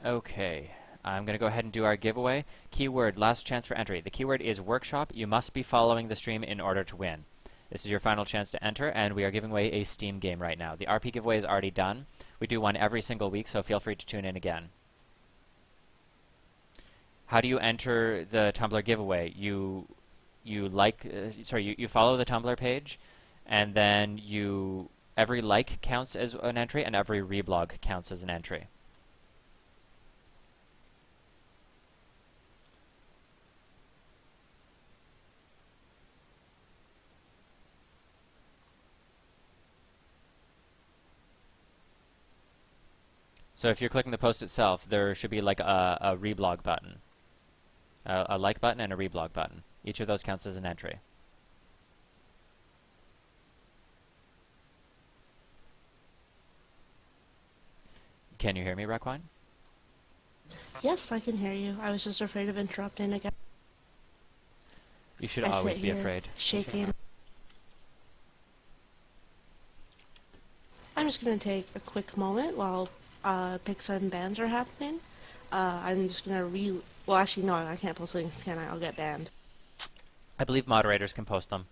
Okay, I'm going to go ahead and do our giveaway. Keyword, last chance for entry. The keyword is workshop. You must be following the stream in order to win. This is your final chance to enter, and we are giving away a Steam game right now. The RP giveaway is already done. We do one every single week, so feel free to tune in again. How do you enter the Tumblr giveaway? You follow the Tumblr page, and then every like counts as an entry, and every reblog counts as an entry. So if you're clicking the post itself, there should be like a reblog button. A like button and a reblog button. Each of those counts as an entry. Can you hear me, Requine? Yes, I can hear you. I was just afraid of interrupting again. You should always be afraid. Shaking. I'm just going to take a quick moment while picks and bans are happening. I'm just going to well, actually, no, I can't post links, can I? I'll get banned. I believe moderators can post them.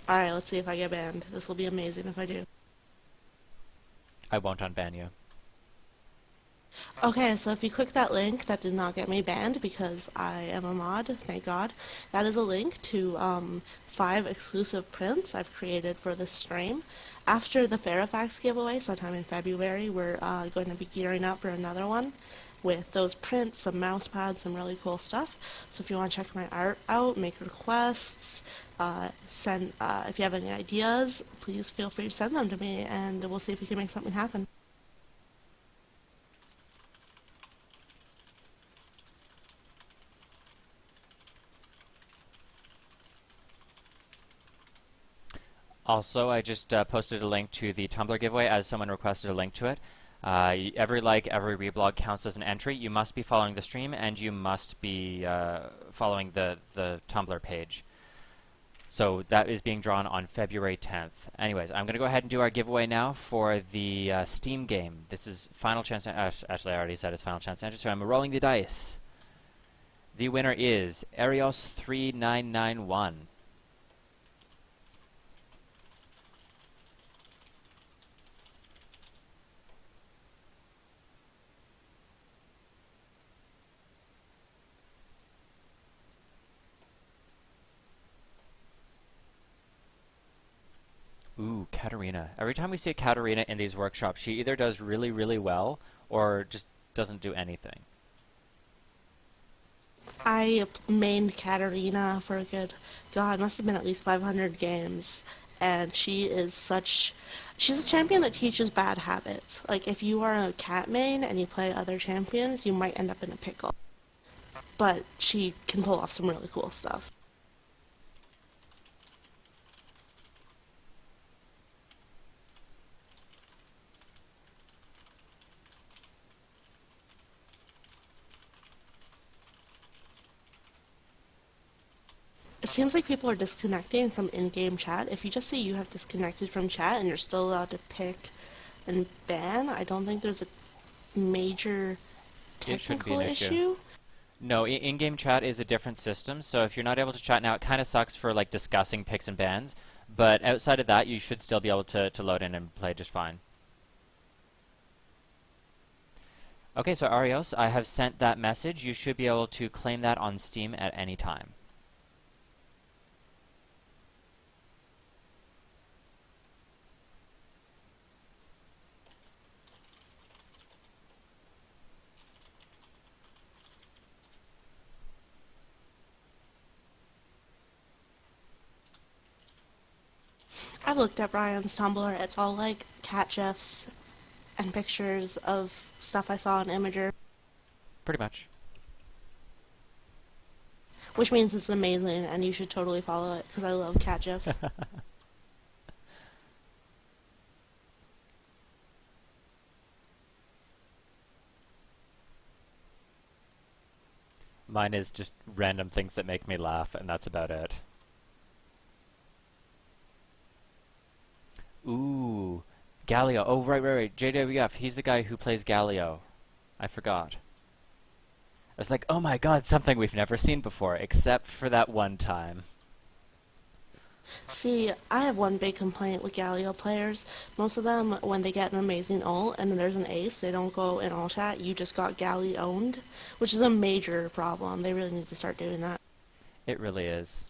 Alright, let's see if I get banned. This will be amazing if I do. I won't unban you. Okay, so if you click that link, that did not get me banned because I am a mod, thank God. That is a link to 5 exclusive prints I've created for this stream. After the Fairfax giveaway, sometime in February, we're going to be gearing up for another one with those prints, some mouse pads, some really cool stuff. So if you want to check my art out, make requests, if you have any ideas, please feel free to send them to me, and we'll see if we can make something happen. Also, I just posted a link to the Tumblr giveaway as someone requested a link to it. Every like, every reblog counts as an entry. You must be following the stream, and you must be following the Tumblr page. So that is being drawn on February 10th. Anyways, I'm going to go ahead and do our giveaway now for the Steam game. This is final chance. Actually, I already said it's final chance to enter, so I'm rolling the dice. The winner is Arios3991. Ooh, Katarina. Every time we see a Katarina in these workshops, she either does really, really well or just doesn't do anything. I mained Katarina for a good, God, must have been at least 500 games, and she's a champion that teaches bad habits. Like, if you are a cat main and you play other champions, you might end up in a pickle. But she can pull off some really cool stuff. It seems like people are disconnecting from in-game chat. If you just see you have disconnected from chat and you're still allowed to pick and ban, I don't think there's a major technical issue. No, in-game chat is a different system, so if you're not able to chat now, it kind of sucks for like discussing picks and bans, but outside of that, you should still be able to load in and play just fine. Okay, so Arios, I have sent that message. You should be able to claim that on Steam at any time. I've looked at Brian's Tumblr. It's all like cat gifs and pictures of stuff I saw on Imager. Pretty much. Which means it's amazing, and you should totally follow it, because I love cat gifs. Mine is just random things that make me laugh, and that's about it. Ooh, Galio. Oh, right. JWF. He's the guy who plays Galio. I forgot. I was like, oh my god, something we've never seen before, except for that one time. See, I have one big complaint with Galio players. Most of them, when they get an amazing ult and then there's an ace, they don't go in all chat. You just got Galio owned, which is a major problem. They really need to start doing that. It really is.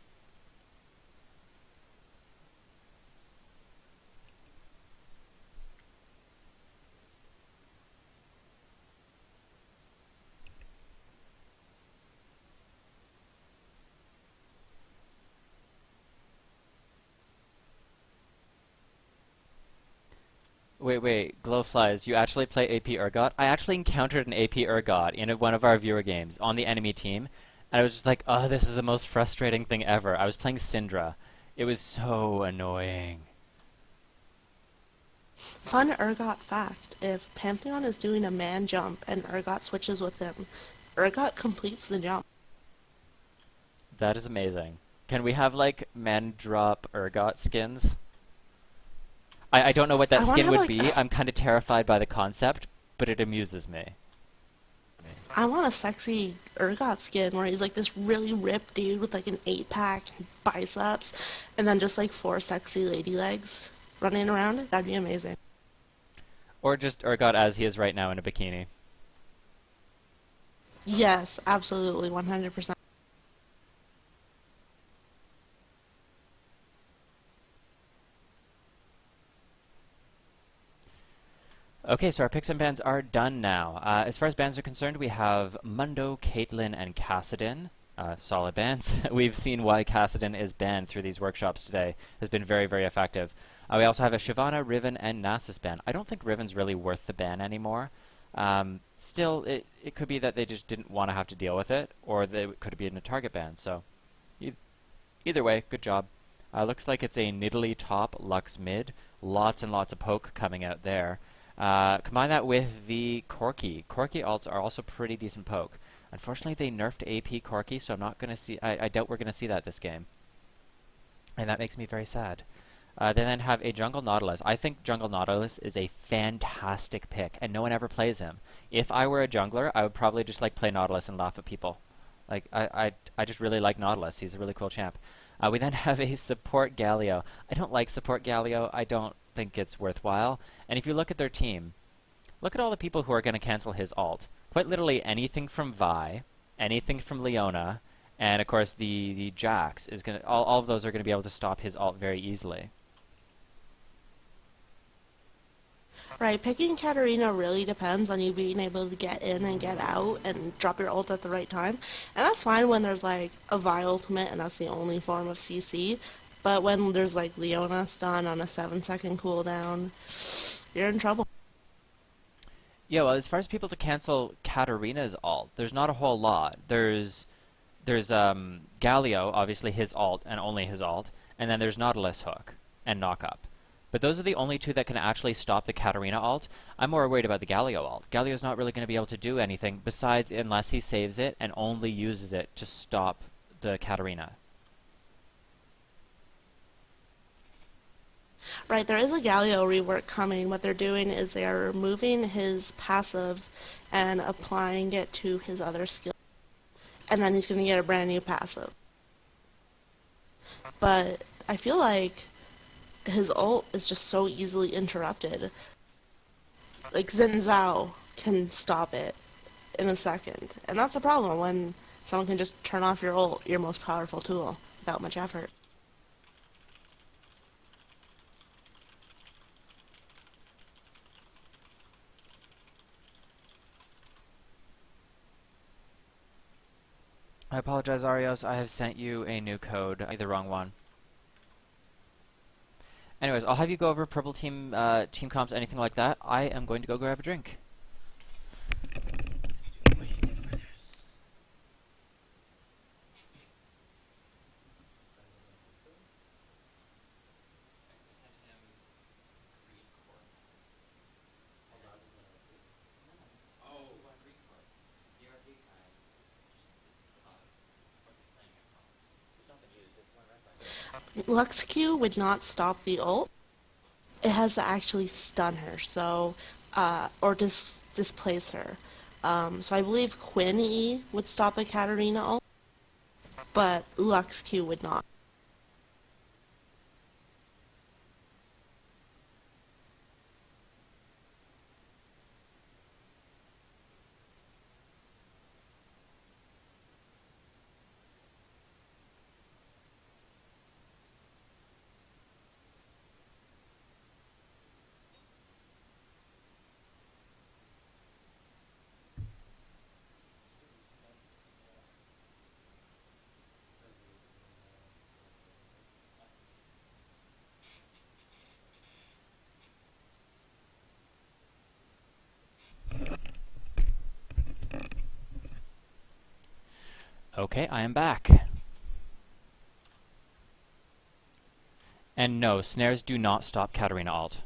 Wait, Glowflies, you actually play AP Urgot? I actually encountered an AP Urgot in one of our viewer games on the enemy team, and I was just like, oh, this is the most frustrating thing ever. I was playing Syndra. It was so annoying. Fun Urgot fact. If Pantheon is doing a man jump and Urgot switches with him, Urgot completes the jump. That is amazing. Can we have, like, man drop Urgot skins? I don't know what that I skin wonder, would like, be. I'm kind of terrified by the concept, but it amuses me. I want a sexy Urgot skin where he's like this really ripped dude with like an 8-pack, biceps, and then just like 4 sexy lady legs running around. That'd be amazing. Or just Urgot as he is right now in a bikini. Yes, absolutely, 100%. Okay, so our picks and bans are done now. As far as bans are concerned, we have Mundo, Caitlyn, and Kassadin. Solid bans. We've seen why Kassadin is banned through these workshops today. Has been very, very effective. We also have a Shyvana, Riven, and Nasus ban. I don't think Riven's really worth the ban anymore. Still, it could be that they just didn't want to have to deal with it, or they could be in a target ban. So, either way, good job. Looks like it's a Nidalee top, Lux mid. Lots and lots of poke coming out there. Combine that with the Corki. Corki alts are also pretty decent poke. Unfortunately, they nerfed AP Corki, so I'm not going to see... I doubt we're going to see that this game. And that makes me very sad. They then have a Jungle Nautilus. I think Jungle Nautilus is a fantastic pick, and no one ever plays him. If I were a jungler, I would probably just like play Nautilus and laugh at people. Like, I just really like Nautilus. He's a really cool champ. We then have a support Galio. I don't like support Galio. I don't think it's worthwhile. And if you look at their team, look at all the people who are going to cancel his ult. Quite literally anything from Vi, anything from Leona, and of course the Jax is going to... All of those are going to be able to stop his ult very easily. Right, picking Katarina really depends on you being able to get in and get out and drop your ult at the right time. And that's fine when there's like a Vi ultimate and that's the only form of CC. But when there's like Leona stun on a 7-second cooldown, you're in trouble. Yeah, well, as far as people to cancel Katarina's ult, there's not a whole lot. There's Galio, obviously his ult and only his ult, and then there's Nautilus hook and knock up. But those are the only two that can actually stop the Katarina ult. I'm more worried about the Galio ult. Galio's not really going to be able to do anything besides unless he saves it and only uses it to stop the Katarina. Right, there is a Galio rework coming. What they're doing is they are removing his passive and applying it to his other skill. And then he's going to get a brand new passive. But I feel like his ult is just so easily interrupted. Like Xin Zhao can stop it in a second. And that's the problem when someone can just turn off your ult, your most powerful tool, without much effort. I apologize, Arios. I have sent you a new code. The wrong one. Anyways, I'll have you go over purple team team comps, anything like that. I am going to go grab a drink. Wasted for this. Lux Q would not stop the ult. It has to actually stun her, so or displace her. So I believe Quinn E would stop a Katarina ult, but Lux Q would not. Okay, I am back. And no, snares do not stop Katarina ult.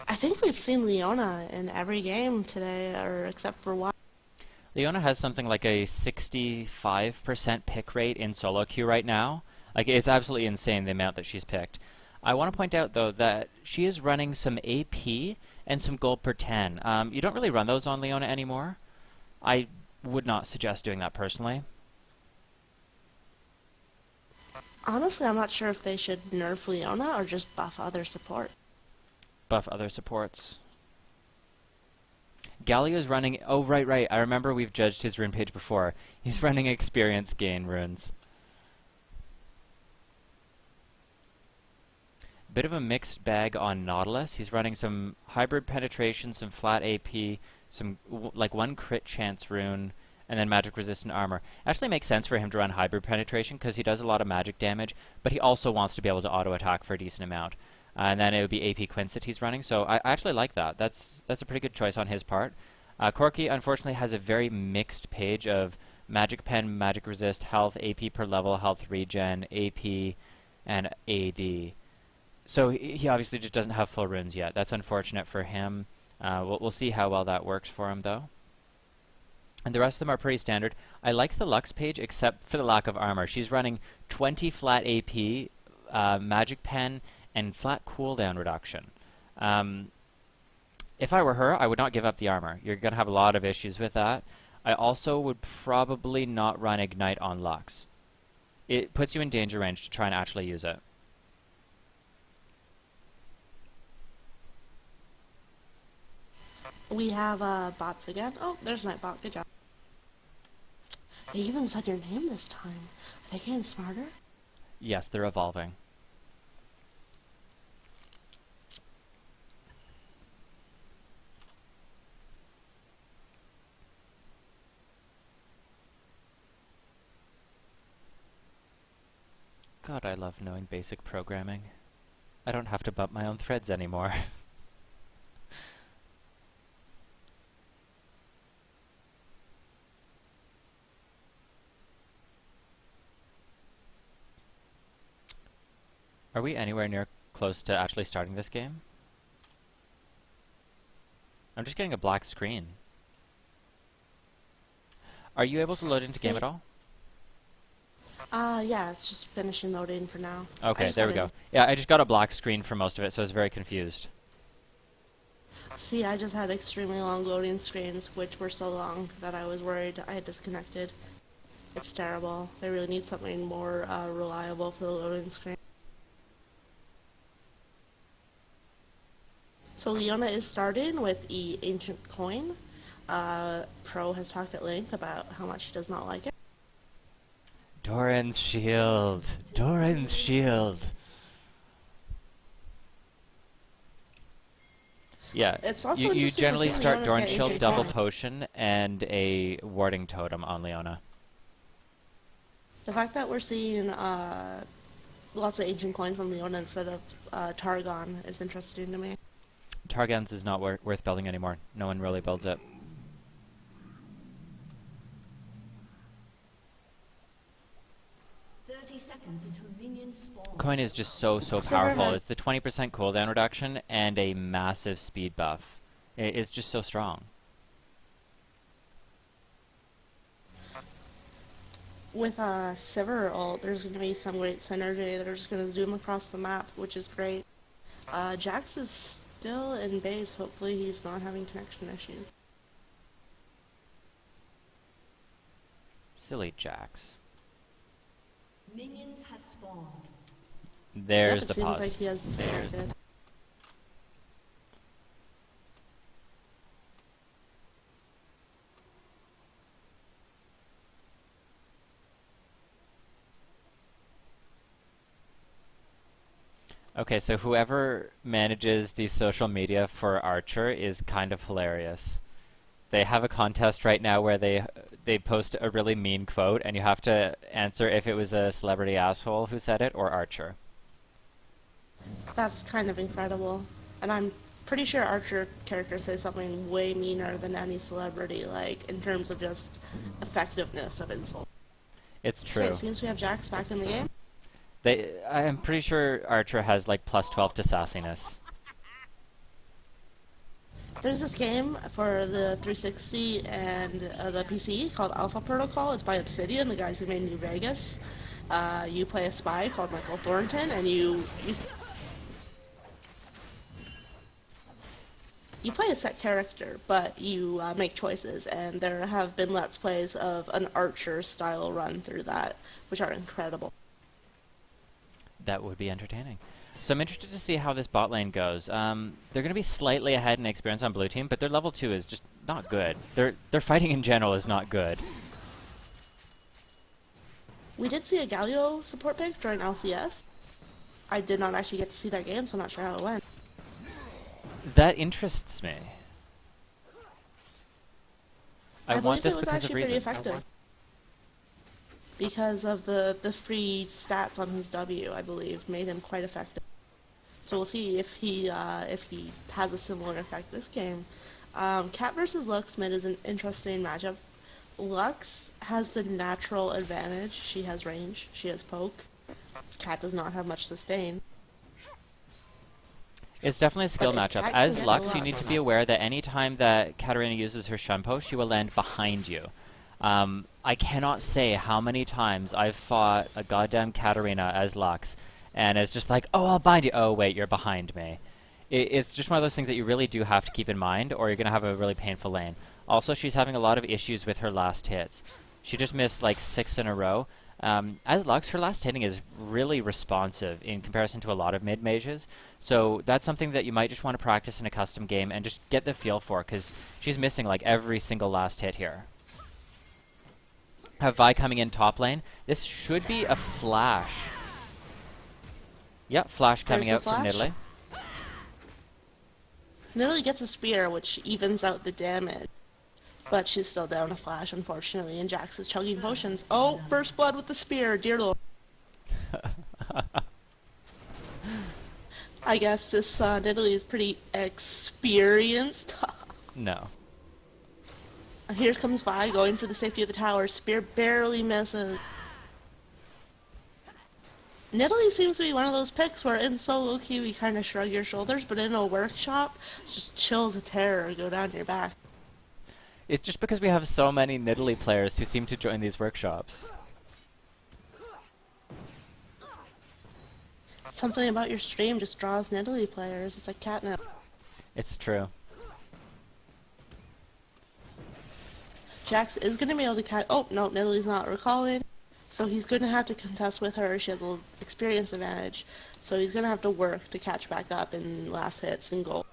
I think we've seen Leona in every game today, or except for one. Leona has something like a 65% pick rate in solo queue right now. Like, it's absolutely insane the amount that she's picked. I want to point out, though, that she is running some AP and some gold per 10. You don't really run those on Leona anymore. I would not suggest doing that personally. Honestly, I'm not sure if they should nerf Leona or just buff other support. Buff other supports. Galio's running... Oh, right. I remember we've judged his rune page before. He's running experience gain runes. Bit of a mixed bag on Nautilus. He's running some hybrid penetration, some flat AP, some like one crit chance rune, and then magic resistant armor. Actually makes sense for him to run hybrid penetration because he does a lot of magic damage, but he also wants to be able to auto attack for a decent amount. And then it would be AP Quince that he's running, so I actually like that. That's a pretty good choice on his part. Corki, unfortunately, has a very mixed page of magic pen, magic resist, health, AP per level, health regen, AP, and AD. So he obviously just doesn't have full runes yet. That's unfortunate for him. We'll see how well that works for him, though. And the rest of them are pretty standard. I like the Lux page, except for the lack of armor. She's running 20 flat AP, magic pen, and flat cooldown reduction. If I were her, I would not give up the armor. You're going to have a lot of issues with that. I also would probably not run Ignite on Lux. It puts you in danger range to try and actually use it. We have bots again. Oh, there's Nightbot. Good job. They even said your name this time. Are they getting smarter? Yes, they're evolving. God, I love knowing basic programming. I don't have to bump my own threads anymore. Are we anywhere near close to actually starting this game? I'm just getting a black screen. Are you able to load into game at all? Yeah, it's just finishing loading for now. Okay, there we go. Yeah, I just got a black screen for most of it, so I was very confused. See, I just had extremely long loading screens, which were so long that I was worried I had disconnected. It's terrible. They really need something more reliable for the loading screen. So Leona is starting with the Ancient Coin. Pro has talked at length about how much he does not like it. Doran's shield! Doran's shield! Yeah, It's also you interesting generally we're seeing start Leona's Doran's get shield, Ancient double Coin. potion, and a warding totem on Leona. The fact that we're seeing lots of Ancient Coins on Leona instead of Targon is interesting to me. Targon's is not worth building anymore. No one really builds it. 30 seconds until minions spawn. Coin is just so powerful. It's the 20% cooldown reduction and a massive speed buff. It's just so strong. With a Sivir ult, there's going to be some great synergy. They're just going to zoom across the map, which is great. Jax is still in base. Hopefully he's not having connection issues. Silly Jax. Minions have spawned. There's Yep, the it seems pause. like he has There's the disconnected. Okay, so whoever manages the social media for Archer is kind of hilarious. They have a contest right now where they post a really mean quote, and you have to answer if it was a celebrity asshole who said it or Archer. That's kind of incredible. And I'm pretty sure Archer characters say something way meaner than any celebrity, like, in terms of just effectiveness of insult. It's Okay, true. it seems we have Jax back in the game. I'm pretty sure Archer has like plus 12 to sassiness. There's this game for the 360 and the PC called Alpha Protocol. It's by Obsidian, the guys who made New Vegas. You play a spy called Michael Thornton, and you play a set character, but you make choices, and there have been Let's Plays of an Archer-style run through that, which are incredible. That would be entertaining. So I'm interested to see how this bot lane goes. They're going to be slightly ahead in experience on blue team, but their level 2 is just not good. Their fighting in general is not good. We did see a Galio support pick during LCS. I did not actually get to see that game, so I'm not sure how it went. That interests me. I want believe this it was because of actually pretty reasons. effective. Because of the free stats on his W, I believe, made him quite effective. So we'll see if he has a similar effect this game. Cat versus Lux mid is an interesting matchup. Lux has the natural advantage. She has range. She has poke. Cat does not have much sustain. It's definitely a skill But if matchup. Cat As can get Lux, a you lot need to from be that. aware that any time that Katarina uses her Shunpo, she will land behind you. I cannot say how many times I've fought a goddamn Katarina as Lux, and it's just like, oh, I'll bind you. Oh, wait, you're behind me. It's just one of those things that you really do have to keep in mind, or you're going to have a really painful lane. Also, she's having a lot of issues with her last hits. She just missed like 6 in a row. As Lux, her last hitting is really responsive in comparison to a lot of mid-mages. So that's something that you might just want to practice in a custom game and just get the feel for, because she's missing like every single last hit here. Have Vi coming in top lane. This should be a flash. Yep, flash coming There's the out from flash. Nidalee. Nidalee gets a spear, which evens out the damage. But she's still down a flash, unfortunately, and Jax is chugging potions. Oh, first blood with the spear, dear lord. I guess this Nidalee is pretty experienced. No. Here comes Vi, going for the safety of the tower. Spear barely misses. Nidalee seems to be one of those picks where in solo queue you kind of shrug your shoulders, but in a workshop, just chills of terror go down your back. It's just because we have so many Nidalee players who seem to join these workshops. Something about your stream just draws Nidalee players. It's like catnip. It's true. Jax is going to be able to catch... Oh, no, Nidalee's not recalling. So he's going to have to contest with her. She has a little experience advantage. So he's going to have to work to catch back up in last hits and goal.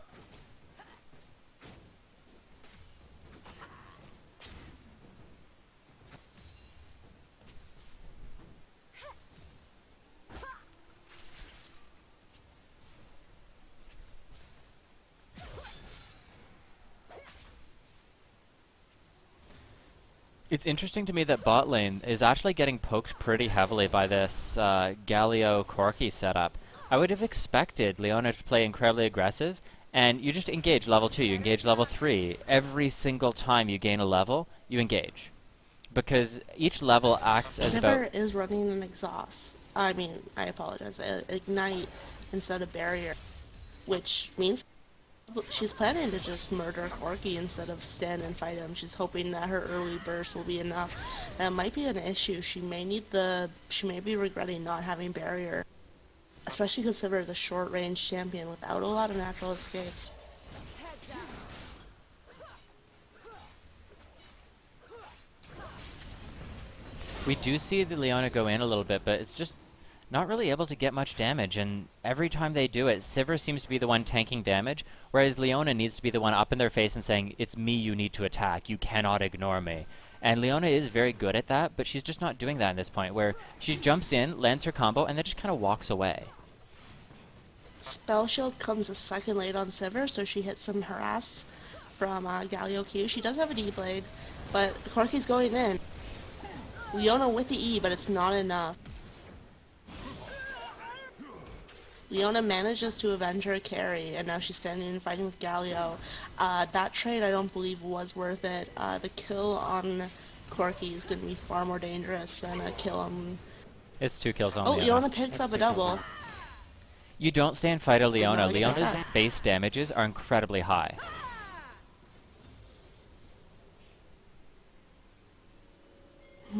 It's interesting to me that bot lane is actually getting poked pretty heavily by this Galio Corki setup. I would have expected Leona to play incredibly aggressive, and you just engage level 2, you engage level 3. Every single time you gain a level, you engage. Because each level acts as Jennifer about... is running an exhaust. I mean, I apologize. Ignite instead of barrier. Which means She's planning to just murder Corky instead of stand and fight him. She's hoping that her early burst will be enough. That might be an issue. She may be regretting not having barrier, especially because Sivir is a short-range champion without a lot of natural escapes. We do see the Leona go in a little bit, but it's just not really able to get much damage, and every time they do it, Sivir seems to be the one tanking damage, whereas Leona needs to be the one up in their face and saying, it's me you need to attack, you cannot ignore me. And Leona is very good at that, but she's just not doing that in this point, where she jumps in, lands her combo, and then just kind of walks away. Spell Shield comes a second late on Sivir, so she hits some harass from Galio Q. She does have a D-Blade, but Corky's going in. Leona with the E, but it's not enough. Leona manages to avenge her carry, and now she's standing and fighting with Galio. That trade I don't believe was worth it. The kill on Corky is going to be far more dangerous than a kill on... It's 2 kills on Oh, Leona. Leona picks up a double. You don't stay and fight a Leona. No, Leona's yeah. base damages are incredibly high.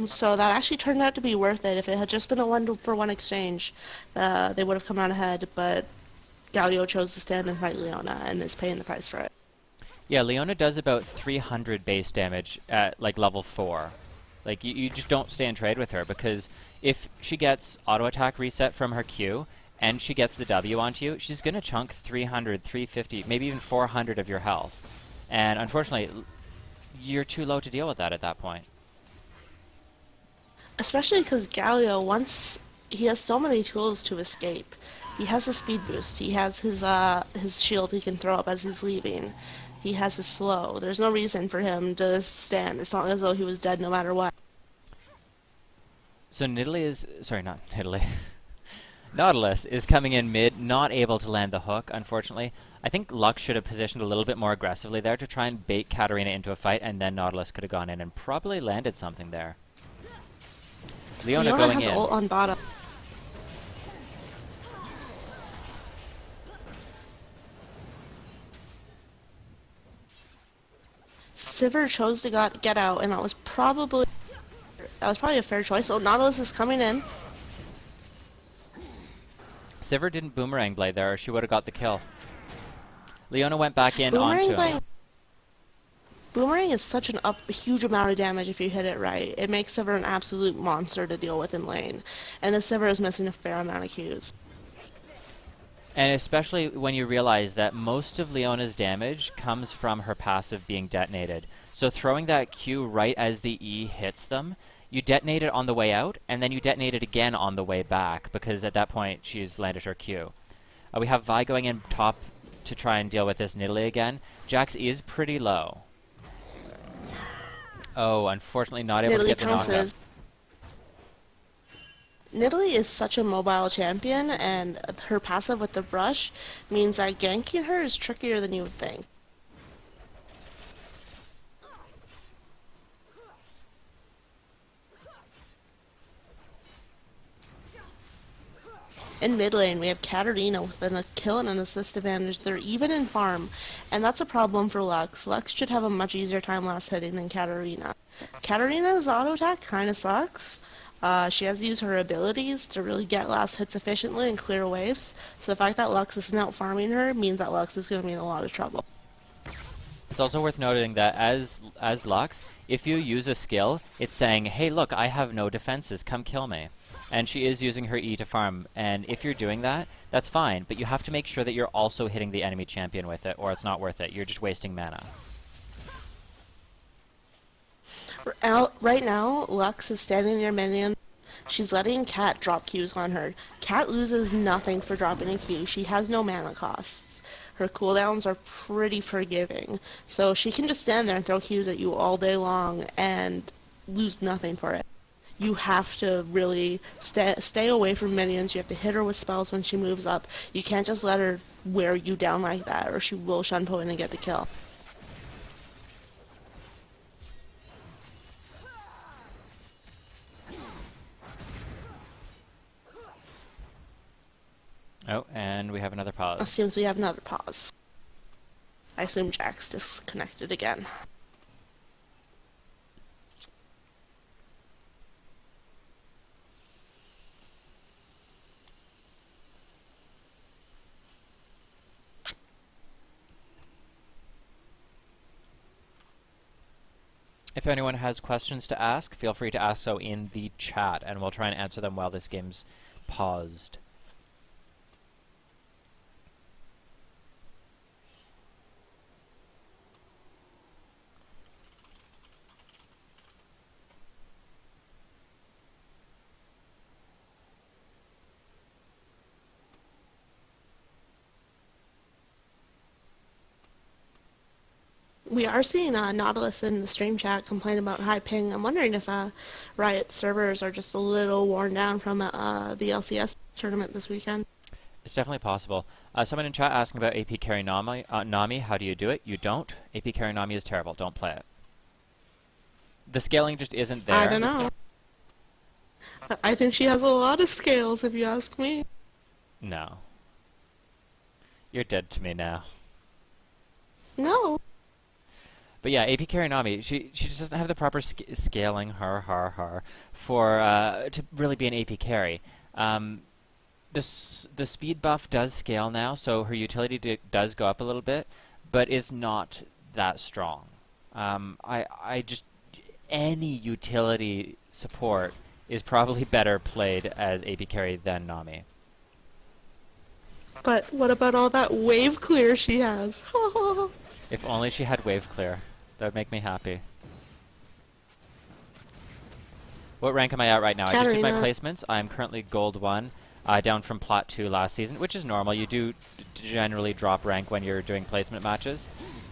So that actually turned out to be worth it. If it had just been a 1-for-1 exchange, they would have come out ahead, but Galio chose to stand and fight Leona and is paying the price for it. Yeah, Leona does about 300 base damage at like level 4. Like you just don't stay and trade with her, because if she gets auto attack reset from her Q and she gets the W onto you, she's gonna chunk 300, 350, maybe even 400 of your health. And unfortunately, you're too low to deal with that at that point. Especially because Galio, once he has so many tools to escape. He has a speed boost. He has his shield he can throw up as he's leaving. He has his slow. There's no reason for him to stand. It's not as though he was dead no matter what. So Nidalee is... Sorry, not Nidalee. Nautilus is coming in mid, not able to land the hook, unfortunately. I think Lux should have positioned a little bit more aggressively there to try and bait Katarina into a fight, and then Nautilus could have gone in and probably landed something there. Leona going has in. ult on bottom. Sivir chose to get out, and that was probably a fair choice. So Nautilus is coming in. Sivir didn't boomerang blade there, or she would have got the kill. Leona went back in onto him. Boomerang is such a huge amount of damage if you hit it right. It makes Sivir an absolute monster to deal with in lane. And the Sivir is missing a fair amount of Qs. And especially when you realize that most of Leona's damage comes from her passive being detonated. So throwing that Q right as the E hits them, you detonate it on the way out, and then you detonate it again on the way back, because at that point she's landed her Q. We have Vi going in top to try and deal with this Nidalee again. Jax is pretty low. Oh, unfortunately not able to get the knockup. Nidalee is such a mobile champion, and her passive with the brush means that ganking her is trickier than you would think. In mid lane, we have Katarina with a kill and an assist advantage. They're even in farm, and that's a problem for Lux. Lux should have a much easier time last hitting than Katarina. Katarina's auto attack kind of sucks. She has to use her abilities to really get last hits efficiently and clear waves. So the fact that Lux isn't out farming her means that Lux is going to be in a lot of trouble. It's also worth noting that as Lux, if you use a skill, it's saying, hey look, I have no defenses, come kill me. And she is using her E to farm, and if you're doing that, that's fine, but you have to make sure that you're also hitting the enemy champion with it, or it's not worth it. You're just wasting mana. Right now, Lux is standing near minion. She's letting Cat drop Qs on her. Cat loses nothing for dropping a Q. She has no mana costs. Her cooldowns are pretty forgiving, so she can just stand there and throw Qs at you all day long and lose nothing for it. You have to really stay away from minions. You have to hit her with spells when she moves up. You can't just let her wear you down like that, or she will shunpo in and get the kill. Oh, and we have another pause. It seems we have another pause. I assume Jack's disconnected again. If anyone has questions to ask, feel free to ask so in the chat, and we'll try and answer them while this game's paused. We are seeing Nautilus in the stream chat complain about high ping. I'm wondering if Riot servers are just a little worn down from the LCS tournament this weekend. It's definitely possible. Someone in chat asking about AP carry Nami. Nami, how do you do it? You don't. AP carry Nami is terrible. Don't play it. The scaling just isn't there. I don't know. I think she has a lot of scales, if you ask me. No. You're dead to me now. No. But yeah, AP carry Nami, she just doesn't have the proper scaling, for to really be an AP carry. The speed buff does scale now, so her utility does go up a little bit, but it's not that strong. I just any utility support is probably better played as AP carry than Nami. But what about all that wave clear she has? If only she had wave clear. That would make me happy. What rank am I at right now? I just did my placements. I'm currently Gold 1, down from Plat 2 last season, which is normal. You do generally drop rank when you're doing placement matches.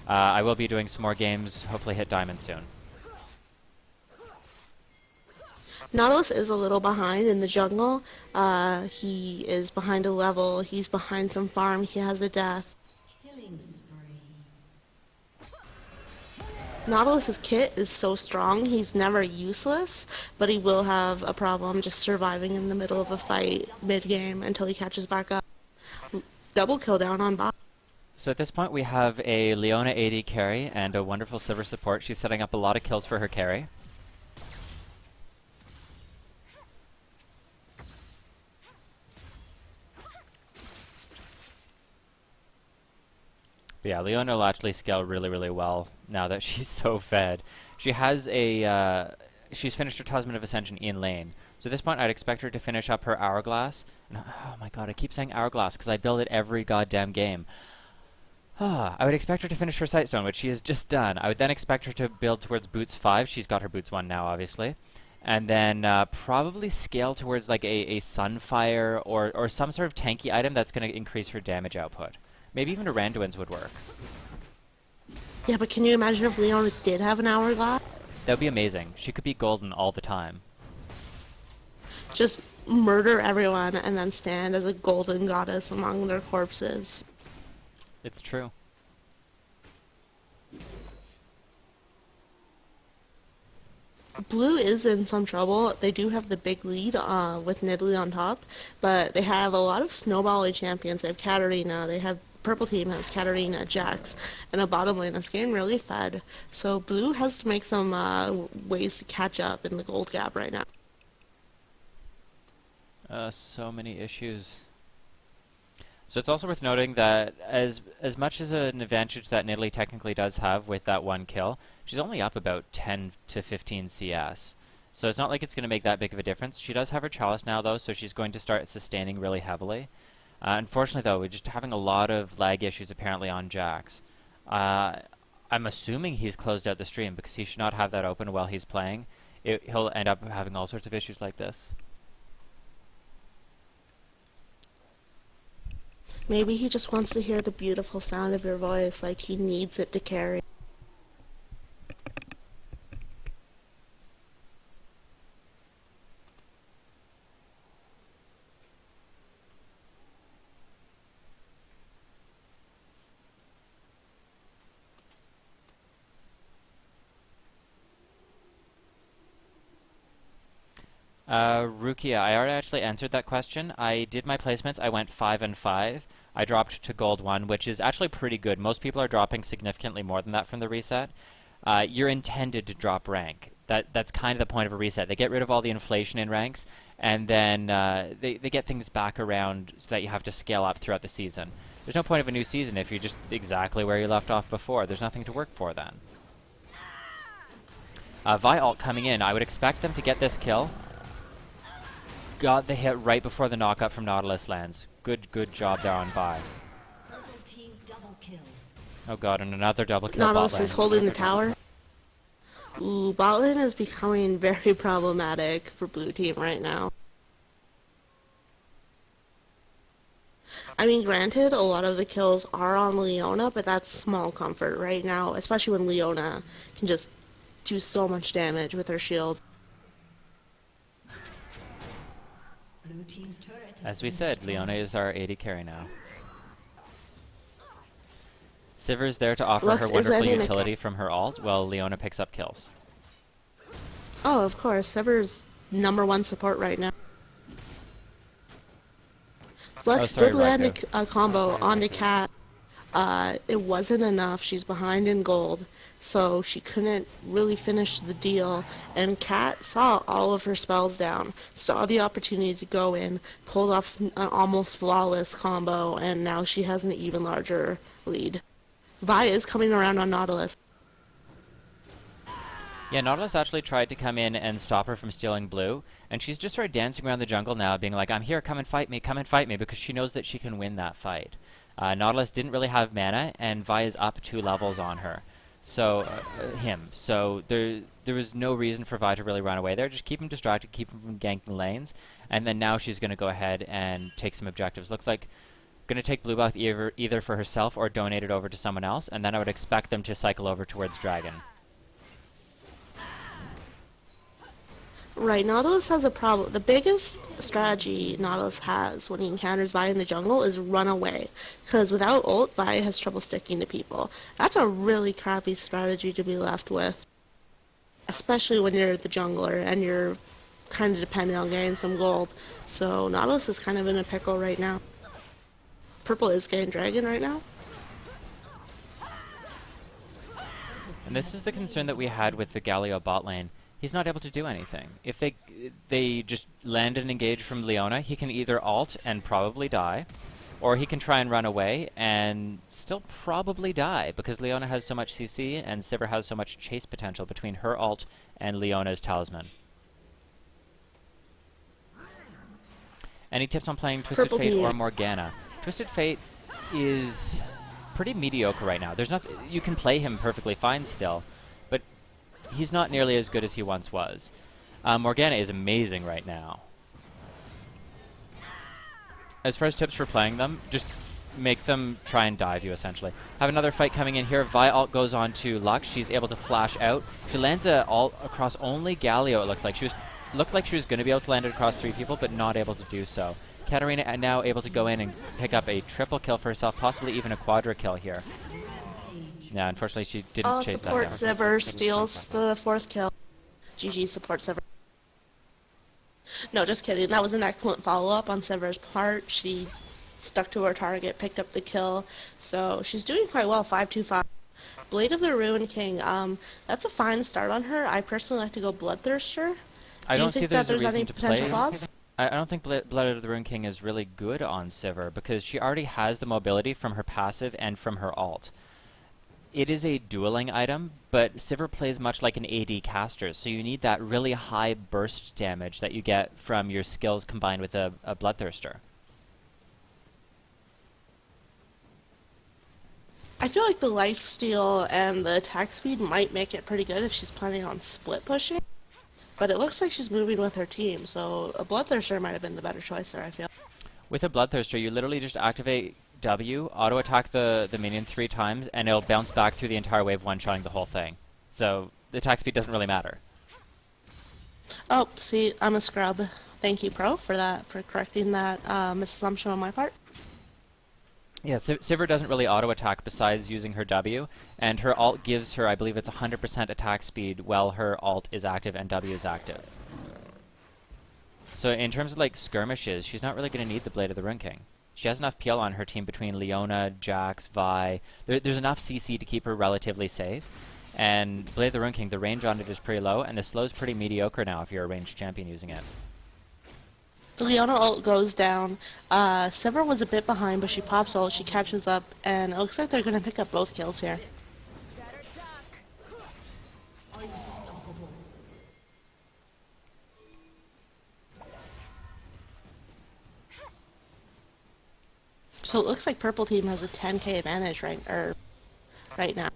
I will be doing some more games, hopefully hit Diamond soon. Nautilus is a little behind in the jungle. He is behind a level. He's behind some farm. He has a death. Killing spree. Nautilus's kit is so strong, he's never useless, but he will have a problem just surviving in the middle of a fight mid-game until he catches back up. Double kill down on bot. So at this point we have a Leona AD carry and a wonderful Sivir support. She's setting up a lot of kills for her carry. But yeah, Leona will actually scale really, really well now that she's so fed. She has a, she's finished her Talisman of Ascension in lane. So at this point, I'd expect her to finish up her Hourglass. And, oh my god, I keep saying Hourglass because I build it every goddamn game. I would expect her to finish her Sightstone, which she has just done. I would then expect her to build towards Boots 5. She's got her Boots 1 now, obviously. And then probably scale towards like a Sunfire or some sort of tanky item that's going to increase her damage output. Maybe even a Randuin's would work. Yeah, but can you imagine if Leona did have an Hourglass? That would be amazing. She could be golden all the time. Just murder everyone and then stand as a golden goddess among their corpses. It's true. Blue is in some trouble. They do have the big lead with Nidalee on top, but they have a lot of snowbally champions. They have Katarina, they have Purple Team has Katarina, Jax, and a bottom lane that's getting really fed. So Blue has to make some ways to catch up in the gold gap right now. So many issues. So it's also worth noting that as much as an advantage that Nidalee technically does have with that one kill, she's only up about 10 to 15 CS. So it's not like it's going to make that big of a difference. She does have her Chalice now, though, so she's going to start sustaining really heavily. Unfortunately, though, we're just having a lot of lag issues apparently on Jax. I'm assuming he's closed out the stream because he should not have that open while he's playing. He'll end up having all sorts of issues like this. Maybe he just wants to hear the beautiful sound of your voice, like he needs it to carry. Rukia, I already actually answered that question. I did my placements. I went 5 and 5. I dropped to gold 1, which is actually pretty good. Most people are dropping significantly more than that from the reset. You're intended to drop rank. That's kind of the point of a reset. They get rid of all the inflation in ranks, and then they get things back around so that you have to scale up throughout the season. There's no point of a new season if you're just exactly where you left off before. There's nothing to work for then. Vi ult coming in. I would expect them to get this kill. Got the hit right before the knockup from Nautilus lands. Good job there on Vi. Local team double kill. Oh god, and another double kill bot Nautilus lane. is holding the tower. Ooh, bot lane is becoming very problematic for blue team right now. I mean, granted, a lot of the kills are on Leona, but that's small comfort right now, especially when Leona can just do so much damage with her shield. Blue team's turret has As we been said, destroyed. Leona is our AD carry now. Sivir's there to offer Lux her is wonderful ending the utility from her ult, while Leona picks up kills. Oh, of course, Sever's #1 support right now. Lux Oh, sorry, did land Raikou. a combo on the cat. It wasn't enough. She's behind in gold, so she couldn't really finish the deal. And Cat saw all of her spells down, saw the opportunity to go in, pulled off an almost flawless combo, and now she has an even larger lead. Vi is coming around on Nautilus. Yeah, Nautilus actually tried to come in and stop her from stealing blue, and she's just sort of dancing around the jungle now, being like, I'm here, come and fight me, because she knows that she can win that fight. Nautilus didn't really have mana, and Vi is up 2 levels on her. So, So there was no reason for Vi to really run away there. Just keep him distracted, keep him from ganking lanes, and then now she's going to go ahead and take some objectives. Looks like going to take blue buff either for herself or donate it over to someone else, and then I would expect them to cycle over towards Dragon. Right, Nautilus has a problem. The biggest strategy Nautilus has when he encounters Vi in the jungle is run away. Because without ult, Vi has trouble sticking to people. That's a really crappy strategy to be left with. Especially when you're the jungler and you're kind of dependent on getting some gold. So Nautilus is kind of in a pickle right now. Purple is getting Dragon right now. And this is the concern that we had with the Galio bot lane. He's not able to do anything. If they just land an engage from Leona, he can either ult and probably die, or he can try and run away and still probably die, because Leona has so much CC and Sivir has so much chase potential between her ult and Leona's talisman. Any tips on playing Twisted Purple Fate team. or Morgana? Twisted Fate is pretty mediocre right now. There's nothing, you can play him perfectly fine still, but he's not nearly as good as he once was. Morgana is amazing right now. As far as tips for playing them, just make them try and dive you, essentially. Have another fight coming in here. Vi ult goes on to Lux. She's able to flash out. She lands a ult across only Galio, it looks like. Looked like she was going to be able to land it across 3 people, but not able to do so. Katarina now able to go in and pick up a triple kill for herself, possibly even a quadra kill here. Yeah, unfortunately she didn't chase that Support down. Sivir steals the 4th kill. GG support Sivir. No, just kidding. That was an excellent follow-up on Sivir's part. She stuck to her target, picked up the kill. So she's doing quite well, 5-2-5. Blade of the Ruin King, that's a fine start on her. I personally like to go Bloodthirster. I Do you don't see think there's that a reason any to potential play. flaws? I don't think Blood of the Rune King is really good on Sivir, because she already has the mobility from her passive and from her ult. It is a dueling item, but Sivir plays much like an AD caster, so you need that really high burst damage that you get from your skills combined with a Bloodthirster. I feel like the lifesteal and the attack speed might make it pretty good if she's planning on split pushing. But it looks like she's moving with her team, so a Bloodthirster might have been the better choice there, I feel. With a Bloodthirster, you literally just activate W, auto-attack the minion 3 times, and it'll bounce back through the entire wave, one-shotting the whole thing. So the attack speed doesn't really matter. Oh, see, I'm a scrub. Thank you, Pro, for correcting that misassumption on my part. Yeah, Sivir doesn't really auto-attack besides using her W, and her ult gives her, I believe it's 100% attack speed while her ult is active and W is active. So in terms of like skirmishes, she's not really going to need the Blade of the Rune King. She has enough peel on her team between Leona, Jax, Vi. There's enough CC to keep her relatively safe. And Blade of the Rune King, the range on it is pretty low, and the slow's pretty mediocre now if you're a ranged champion using it. The Leona ult goes down. Sivir was a bit behind, but she pops ult, she catches up, and it looks like they're going to pick up both kills here. So it looks like purple team has a 10k advantage right now.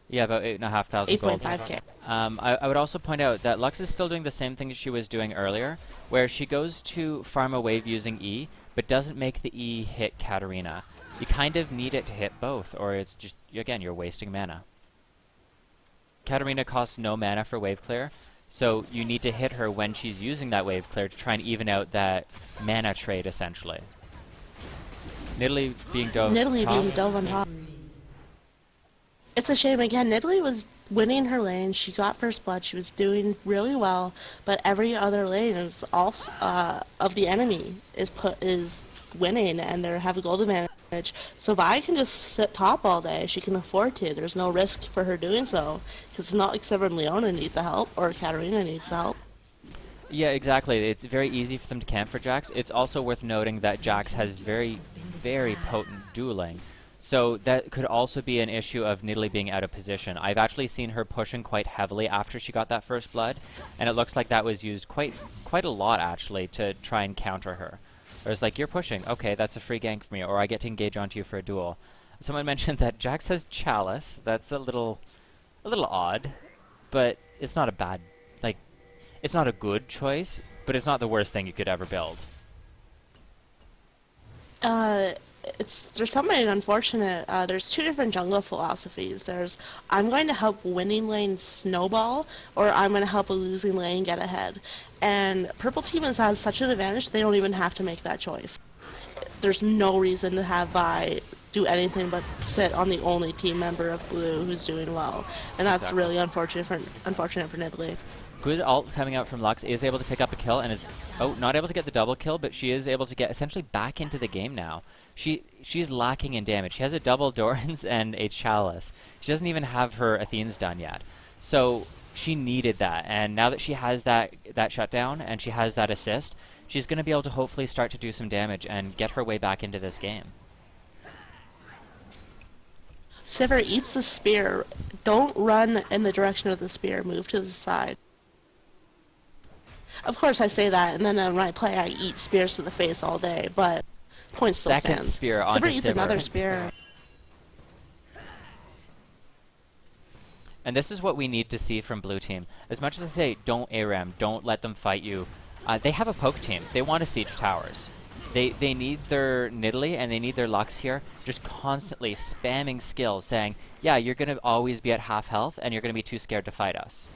Yeah, about 8,500 gold. 8.5k. I would also point out that Lux is still doing the same thing she was doing earlier, where she goes to farm a wave using E, but doesn't make the E hit Katarina. You kind of need it to hit both, or it's just, again, you're wasting mana. Katarina costs no mana for wave clear, so you need to hit her when she's using that wave clear to try and even out that mana trade, essentially. Nidalee being dove on top. It's a shame, again, Nidalee was winning her lane, she got first blood, she was doing really well, but every other lane is also, of the enemy is winning, and they have a gold advantage. So Vi can just sit top all day, she can afford to, there's no risk for her doing so, because it's not like Sivir and Leona need the help, or Katarina needs the help. Yeah, exactly. It's very easy for them to camp for Jax. It's also worth noting that Jax has very, very potent dueling. So that could also be an issue of Nidalee being out of position. I've actually seen her pushing quite heavily after she got that first blood, and it looks like that was used quite a lot, actually, to try and counter her. Whereas, like, you're pushing, okay, that's a free gank for me, or I get to engage onto you for a duel. Someone mentioned that Jax has Chalice. That's a little odd, but it's not a bad, like, it's not a good choice, but it's not the worst thing you could ever build. There's something unfortunate. There's two different jungle philosophies. There's, I'm going to help winning lane snowball, or I'm going to help a losing lane get ahead. And purple team has such an advantage, they don't even have to make that choice. There's no reason to have Vi do anything but sit on the only team member of blue who's doing well. And that's really unfortunate for Nidalee. Good ult coming out from Lux, is able to pick up a kill, and is, not able to get the double kill, but she is able to get essentially back into the game now. She's lacking in damage. She has a double Doran's and a Chalice. She doesn't even have her Athene's done yet. So she needed that, and now that she has that shutdown, and she has that assist, she's going to be able to hopefully start to do some damage and get her way back into this game. Sivir eats the spear. Don't run in the direction of the spear. Move to the side. Of course I say that, and then when I play I eat spears to the face all day, but point still stands. Second spear onto Sivir eats another spear. And this is what we need to see from blue team. As much as I say, don't ARAM, don't let them fight you, they have a poke team. They want to siege towers. They need their Nidalee and they need their Lux here just constantly spamming skills saying, yeah, you're going to always be at half health and you're going to be too scared to fight us.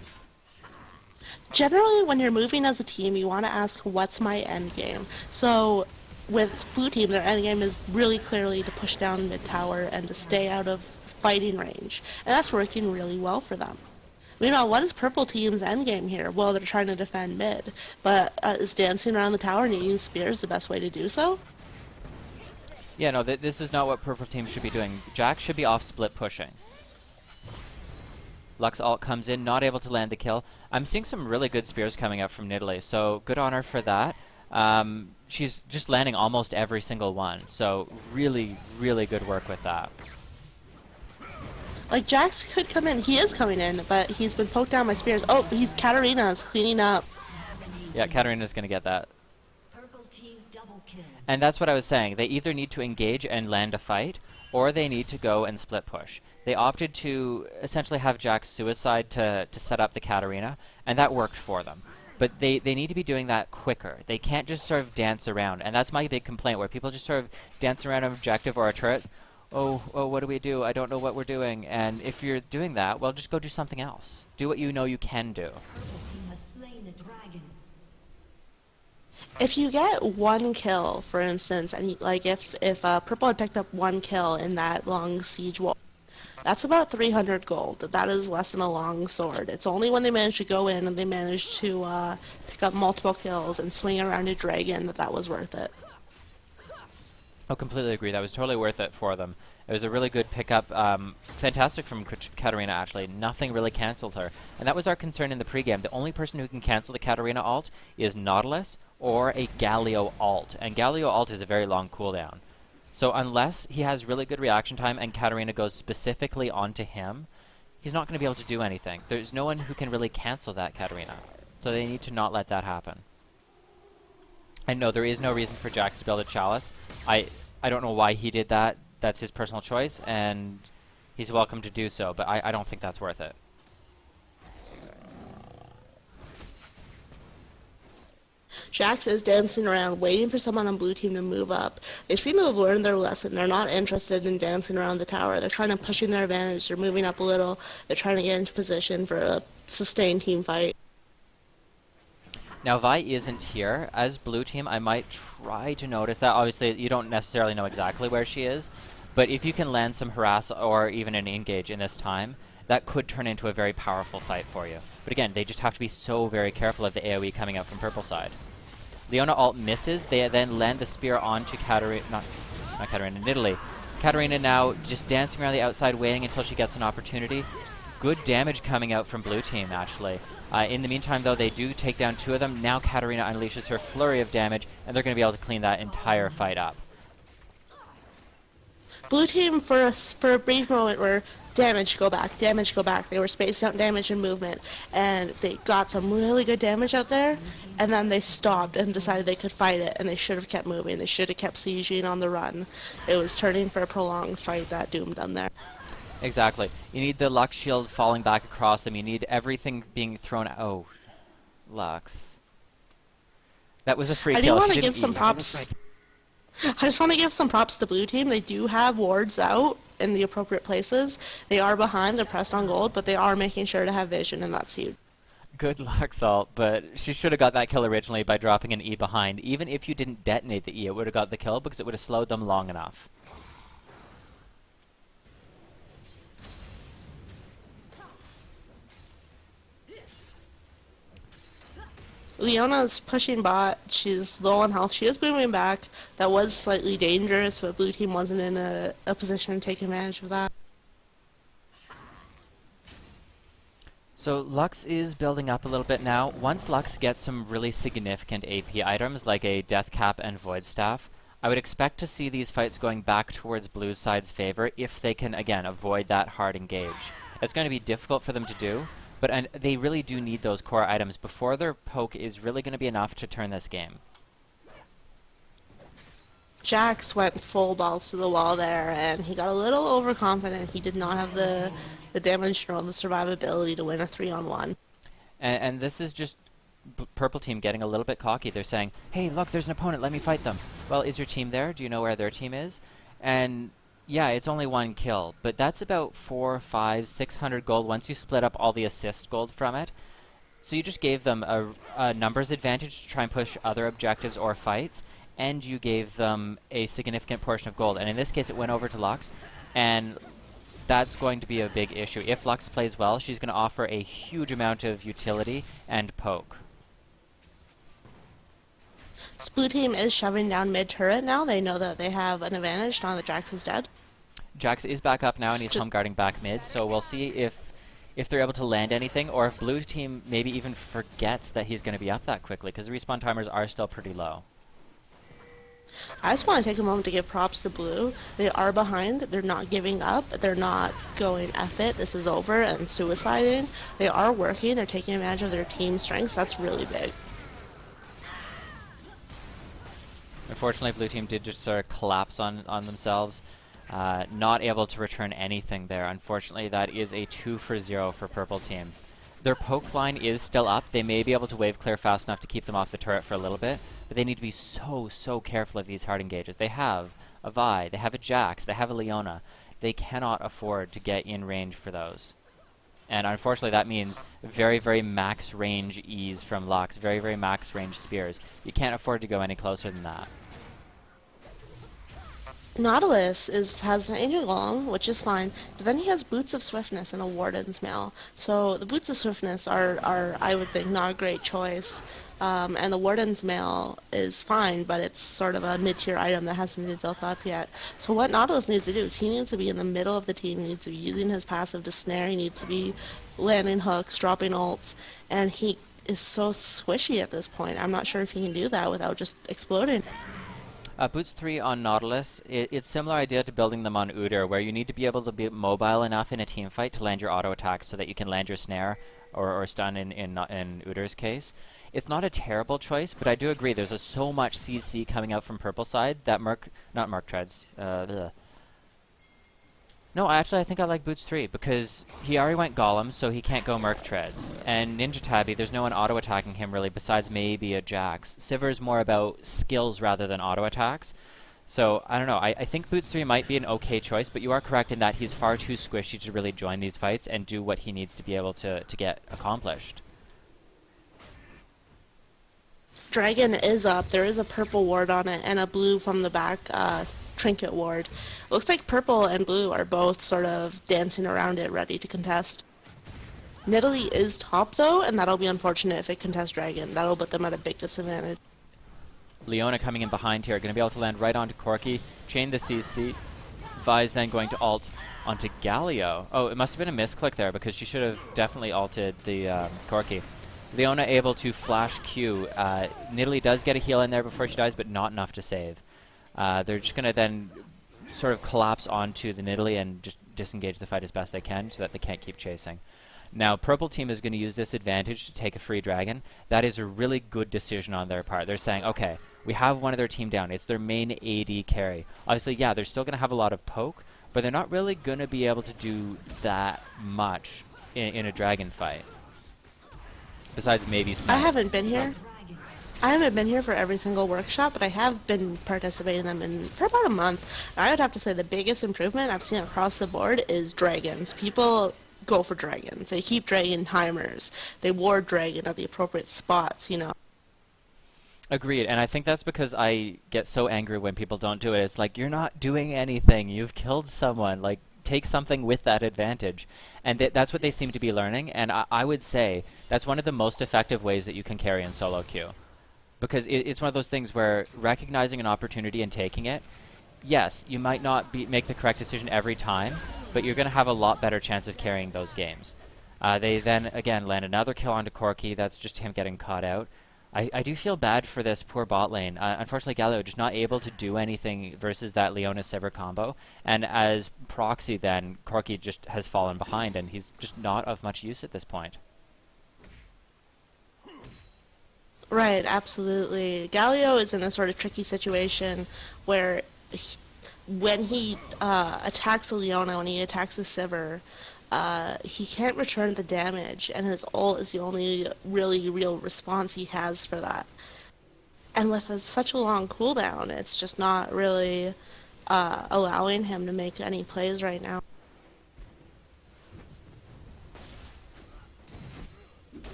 Generally, when you're moving as a team, you want to ask, what's my end game? So, with blue team, their end game is really clearly to push down mid tower and to stay out of fighting range. And that's working really well for them. Meanwhile, what is purple team's end game here? Well, they're trying to defend mid, but is dancing around the tower and using spears the best way to do so? Yeah, no, this is not what purple team should be doing. Jax should be off split pushing. Lux ult comes in, not able to land the kill. I'm seeing some really good spears coming out from Nidalee, so good on her for that. She's just landing almost every single one, so really, really good work with that. Like, Jax could come in. He is coming in, but he's been poked down by spears. Oh, Katarina's cleaning up. Yeah, Katarina's going to get that. Purple team double kill. And that's what I was saying. They either need to engage and land a fight, or they need to go and split push. They opted to essentially have Jax suicide to set up the Katarina, and that worked for them. But they need to be doing that quicker. They can't just sort of dance around, and that's my big complaint, where people just sort of dance around an objective or a turret. Oh, what do we do? I don't know what we're doing. And if you're doing that, well, just go do something else. Do what you know you can do. Purple team has slain the dragon. If you get one kill, for instance, and like if purple had picked up one kill in that long siege wall, that's about 300 gold. That is less than a long sword. It's only when they manage to go in and they manage to pick up multiple kills and swing around a dragon that was worth it. Oh, completely agree. That was totally worth it for them. It was a really good pickup. Fantastic from Katarina, actually. Nothing really canceled her. And that was our concern in the pregame. The only person who can cancel the Katarina ult is Nautilus or a Galio ult. And Galio ult is a very long cooldown. So unless he has really good reaction time and Katarina goes specifically onto him, he's not going to be able to do anything. There's no one who can really cancel that Katarina. So they need to not let that happen. And no, there is no reason for Jax to build a Chalice. I don't know why he did that. That's his personal choice, and he's welcome to do so, but I don't think that's worth it. Jax is dancing around, waiting for someone on blue team to move up. They seem to have learned their lesson. They're not interested in dancing around the tower. They're kind of pushing their advantage. They're moving up a little. They're trying to get into position for a sustained team fight. Now, Vi isn't here. As blue team, I might try to notice that. Obviously, you don't necessarily know exactly where she is, but if you can land some harass or even an engage in this time, that could turn into a very powerful fight for you. But again, they just have to be so very careful of the AoE coming out from purple side. Leona ult misses. They then land the spear onto Katarina, not Katarina, Nidalee. Katarina now just dancing around the outside, waiting until she gets an opportunity. Good damage coming out from blue team, actually. In the meantime, though, they do take down 2 of them. Now Katarina unleashes her flurry of damage, and they're going to be able to clean that entire fight up. Blue team, for a brief moment, were damage, go back, damage, go back. They were spacing out damage and movement, and they got some really good damage out there, and then they stopped and decided they could fight it, and they should have kept moving. They should have kept sieging on the run. It was turning for a prolonged fight that doomed them there. Exactly. You need the Lux shield falling back across them. You need everything being thrown out. Oh, Lux. That was a free kill. I do want to give some props. I just want to give some props to blue team. They do have wards out in the appropriate places. They are behind. They're pressed on gold, but they are making sure to have vision, and that's huge. Good luck, Salt, but she should have got that kill originally by dropping an E behind. Even if you didn't detonate the E, it would have got the kill because it would have slowed them long enough. Leona's pushing bot. She's low on health. She is moving back. That was slightly dangerous, but blue team wasn't in a position to take advantage of that. So Lux is building up a little bit now. Once Lux gets some really significant AP items like a Death Cap and Void Staff, I would expect to see these fights going back towards blue's side's favor if they can, again, avoid that hard engage. It's going to be difficult for them to do, but they really do need those core items before their poke is really going to be enough to turn this game. Jax went full balls to the wall there, and he got a little overconfident. He did not have the damage nor the survivability to win a 3-on-1. And this is just purple team getting a little bit cocky. They're saying, hey, look, there's an opponent, let me fight them. Well, is your team there? Do you know where their team is? And yeah, it's only 1 kill, but that's about 400, 500, 600 gold once you split up all the assist gold from it. So you just gave them a numbers advantage to try and push other objectives or fights, and you gave them a significant portion of gold. And in this case, it went over to Lux, and that's going to be a big issue. If Lux plays well, she's going to offer a huge amount of utility and poke. Blue team is shoving down mid turret now. They know that they have an advantage now that Jax is dead. Jax is back up now, and he's home guarding back mid, so we'll see if they're able to land anything, or if blue team maybe even forgets that he's going to be up that quickly, because the respawn timers are still pretty low. I just want to take a moment to give props to blue. They are behind. They're not giving up. They're not going F it, this is over, and suiciding. They are working. They're taking advantage of their team strengths. That's really big. Unfortunately, blue team did just sort of collapse on themselves. Not able to return anything there. Unfortunately, that is a 2-for-0 for purple team. Their poke line is still up. They may be able to wave clear fast enough to keep them off the turret for a little bit, but they need to be so careful of these hard engages. They have a Vi, they have a Jax, they have a Leona. They cannot afford to get in range for those. And unfortunately, that means very max range E's from Lux, very max range spears. You can't afford to go any closer than that. Nautilus has an Angel Long, which is fine, but then he has Boots of Swiftness and a Warden's Mail. So the Boots of Swiftness are I would think, not a great choice. and the Warden's Mail is fine, but it's sort of a mid-tier item that hasn't been built up yet. So what Nautilus needs to do is he needs to be in the middle of the team, he needs to be using his passive to snare, he needs to be landing hooks, dropping ults, and he is so squishy at this point. I'm not sure if he can do that without just exploding. Boots 3 on Nautilus, it's similar idea to building them on Udyr, where you need to be able to be mobile enough in a team fight to land your auto attacks so that you can land your snare or stun in Udyr's case. It's not a terrible choice, but I do agree there's so much CC coming out from purple side that not Merc Treads. No, actually, I think I like Boots 3 because he already went Golem, so he can't go Merc Treads. And Ninja Tabby, there's no one auto-attacking him really besides maybe a Jax. Sivir's more about skills rather than auto-attacks. So, I don't know, I think Boots 3 might be an okay choice, but you are correct in that he's far too squishy to really join these fights and do what he needs to be able to get accomplished. Dragon is up. There is a purple ward on it and a blue from the back trinket ward. Looks like purple and blue are both sort of dancing around it, ready to contest. Nidalee is top though, and that'll be unfortunate if it contests Dragon. That'll put them at a big disadvantage. Leona coming in behind here, going to be able to land right onto Corki, chain the CC. Vi's then going to ult onto Galio. Oh, it must have been a misclick there because she should have definitely ulted the Corki. Leona able to flash Q. Nidalee does get a heal in there before she dies, but not enough to save. They're just going to then sort of collapse onto the Nidalee and just disengage the fight as best they can so that they can't keep chasing. Now, purple team is going to use this advantage to take a free dragon. That is a really good decision on their part. They're saying, okay, we have one of their team down. It's their main AD carry. Obviously, yeah, they're still going to have a lot of poke, but they're not really going to be able to do that much in a dragon fight. Besides maybe Snipe. I haven't been here. I haven't been here for every single workshop, but I have been participating in them for about a month. I would have to say the biggest improvement I've seen across the board is dragons. People go for dragons. They keep dragon timers. They ward dragon at the appropriate spots, you know. Agreed, and I think that's because I get so angry when people don't do it. It's like, you're not doing anything. You've killed someone. Like, take something with that advantage. And that's what they seem to be learning, and I would say that's one of the most effective ways that you can carry in solo queue. Because it's one of those things where recognizing an opportunity and taking it, yes, you might not make the correct decision every time, but you're going to have a lot better chance of carrying those games. They then, again, land another kill onto Corki. That's just him getting caught out. I do feel bad for this poor bot lane. Unfortunately, Galio just not able to do anything versus that Leona Sivir combo. And as proxy, then, Corki just has fallen behind, and he's just not of much use at this point. Right, absolutely. Galio is in a sort of tricky situation where when he attacks a Leona, when he attacks a Sivir, he can't return the damage, and his ult is the only really real response he has for that. And with such a long cooldown, it's just not really allowing him to make any plays right now.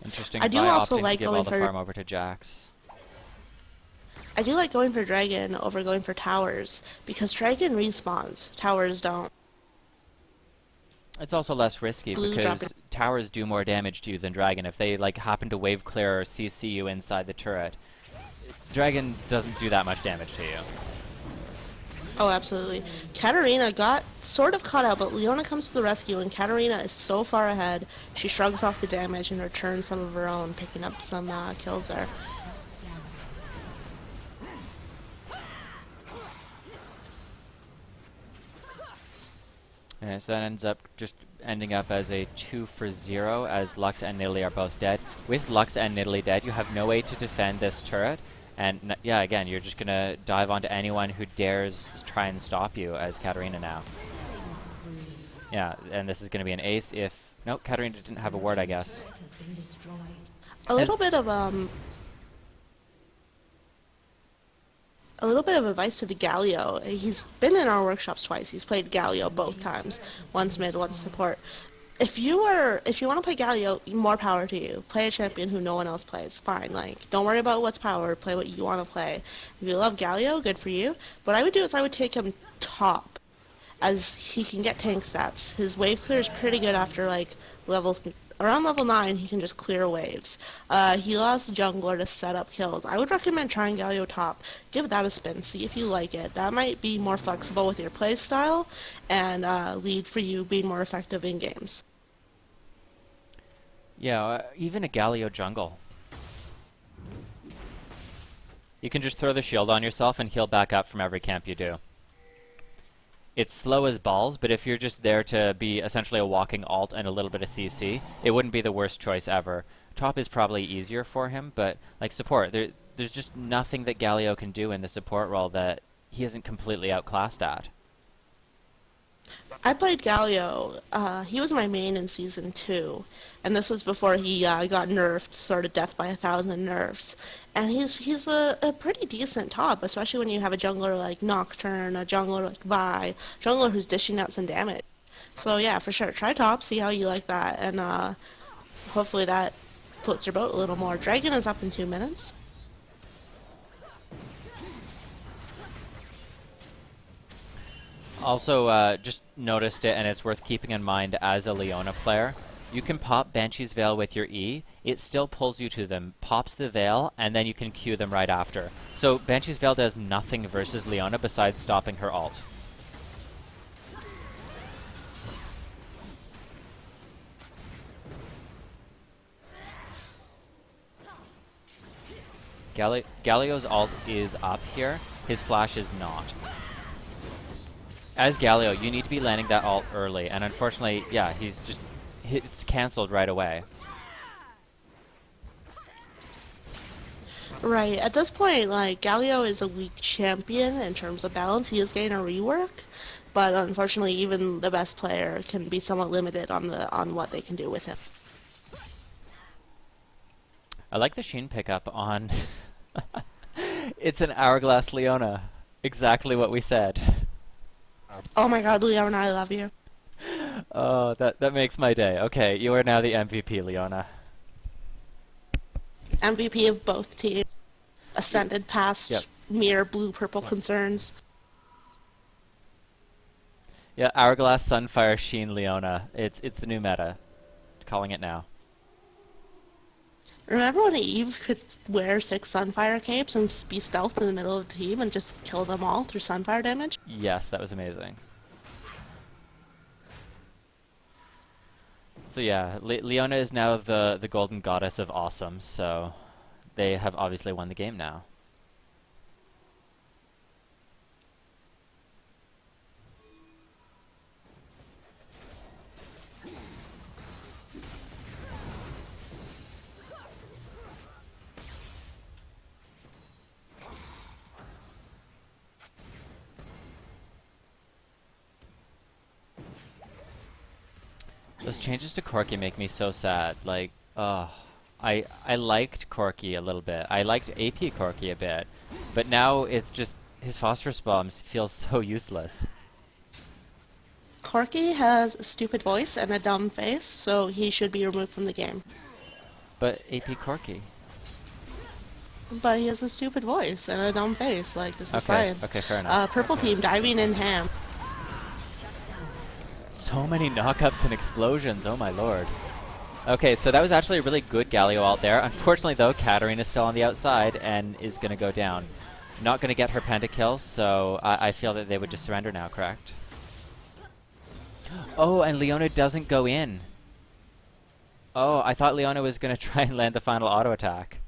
Interesting. I do Vi also opting like to give going all the for farm over to Jax. I do like going for Dragon over going for Towers, because Dragon respawns, Towers don't. It's also less risky Blue because towers do more damage to you than Dragon. If they like happen to wave clear or CC you inside the turret, Dragon doesn't do that much damage to you. Oh, absolutely. Katarina got sort of caught out, but Leona comes to the rescue, and Katarina is so far ahead, she shrugs off the damage and returns some of her own, picking up some kills there. Yeah, so that ends up just ending up as a 2-for-0 as Lux and Nidalee are both dead. With Lux and Nidalee dead, you have no way to defend this turret. And yeah, again, you're just going to dive onto anyone who dares try and stop you as Katarina now. Yeah, and this is going to be an ace if... Nope, Katarina didn't have a ward, I guess. A little bit of advice to the Galio. He's been in our workshops twice. He's played Galio both times. Once mid, once support. If you want to play Galio, more power to you. Play a champion who no one else plays. Fine. Like, don't worry about what's power. Play what you want to play. If you love Galio, good for you. What I would do is I would take him top, as he can get tank stats. His wave clear is pretty good after like level Around level 9, he can just clear waves. He allows the jungler to set up kills. I would recommend trying Galio top. Give that a spin, see if you like it. That might be more flexible with your playstyle and lead for you being more effective in games. Yeah, even a Galio jungle. You can just throw the shield on yourself and heal back up from every camp you do. It's slow as balls, but if you're just there to be essentially a walking ult and a little bit of CC, it wouldn't be the worst choice ever. Top is probably easier for him, but like support, there's just nothing that Galio can do in the support role that he isn't completely outclassed at. I played Galio. He was my main in Season 2, and this was before he got nerfed, sort of death by 1,000 nerfs. And he's a pretty decent top, especially when you have a jungler like Nocturne, a jungler like Vi, a jungler who's dishing out some damage. So yeah, for sure, try top, see how you like that, and hopefully that floats your boat a little more. Dragon is up in 2 minutes. Also, just noticed it, and it's worth keeping in mind as a Leona player. You can pop Banshee's Veil with your E. It still pulls you to them, pops the Veil, and then you can Q them right after. So Banshee's Veil does nothing versus Leona besides stopping her ult. Galio's ult is up here. His flash is not. As Galio, you need to be landing that ult early, and unfortunately, yeah, it's cancelled right away. Right, at this point, like, Galio is a weak champion in terms of balance. He is getting a rework, but unfortunately, even the best player can be somewhat limited on what they can do with him. I like the Sheen pickup on... It's an Hourglass Leona. Exactly what we said. Oh my god, Leona, I love you. Oh, that makes my day. Okay, you are now the MVP, Leona. MVP of both teams. Ascended past mere blue-purple concerns. Yeah, Hourglass, Sunfire, Sheen, Leona. It's the new meta. Calling it now. Remember when Eve could wear 6 Sunfire capes and be stealthed in the middle of the team and just kill them all through Sunfire damage? Yes, that was amazing. So yeah, Leona is now the golden goddess of awesome, so they have obviously won the game now. Those changes to Corki make me so sad. Like, I liked Corki a little bit. I liked AP Corki a bit. But now it's just, his phosphorus bombs feel so useless. Corki has a stupid voice and a dumb face, so he should be removed from the game. But AP Corki. But he has a stupid voice and a dumb face, like, this is Okay, science. okay, fair enough. Purple team diving in ham. So many knockups and explosions, oh my lord. Okay, so that was actually a really good Galio out there. Unfortunately though, Katarina is still on the outside and is going to go down. Not going to get her pentakill, so I feel that they would just surrender now, correct? Oh, and Leona doesn't go in. Oh, I thought Leona was going to try and land the final auto attack.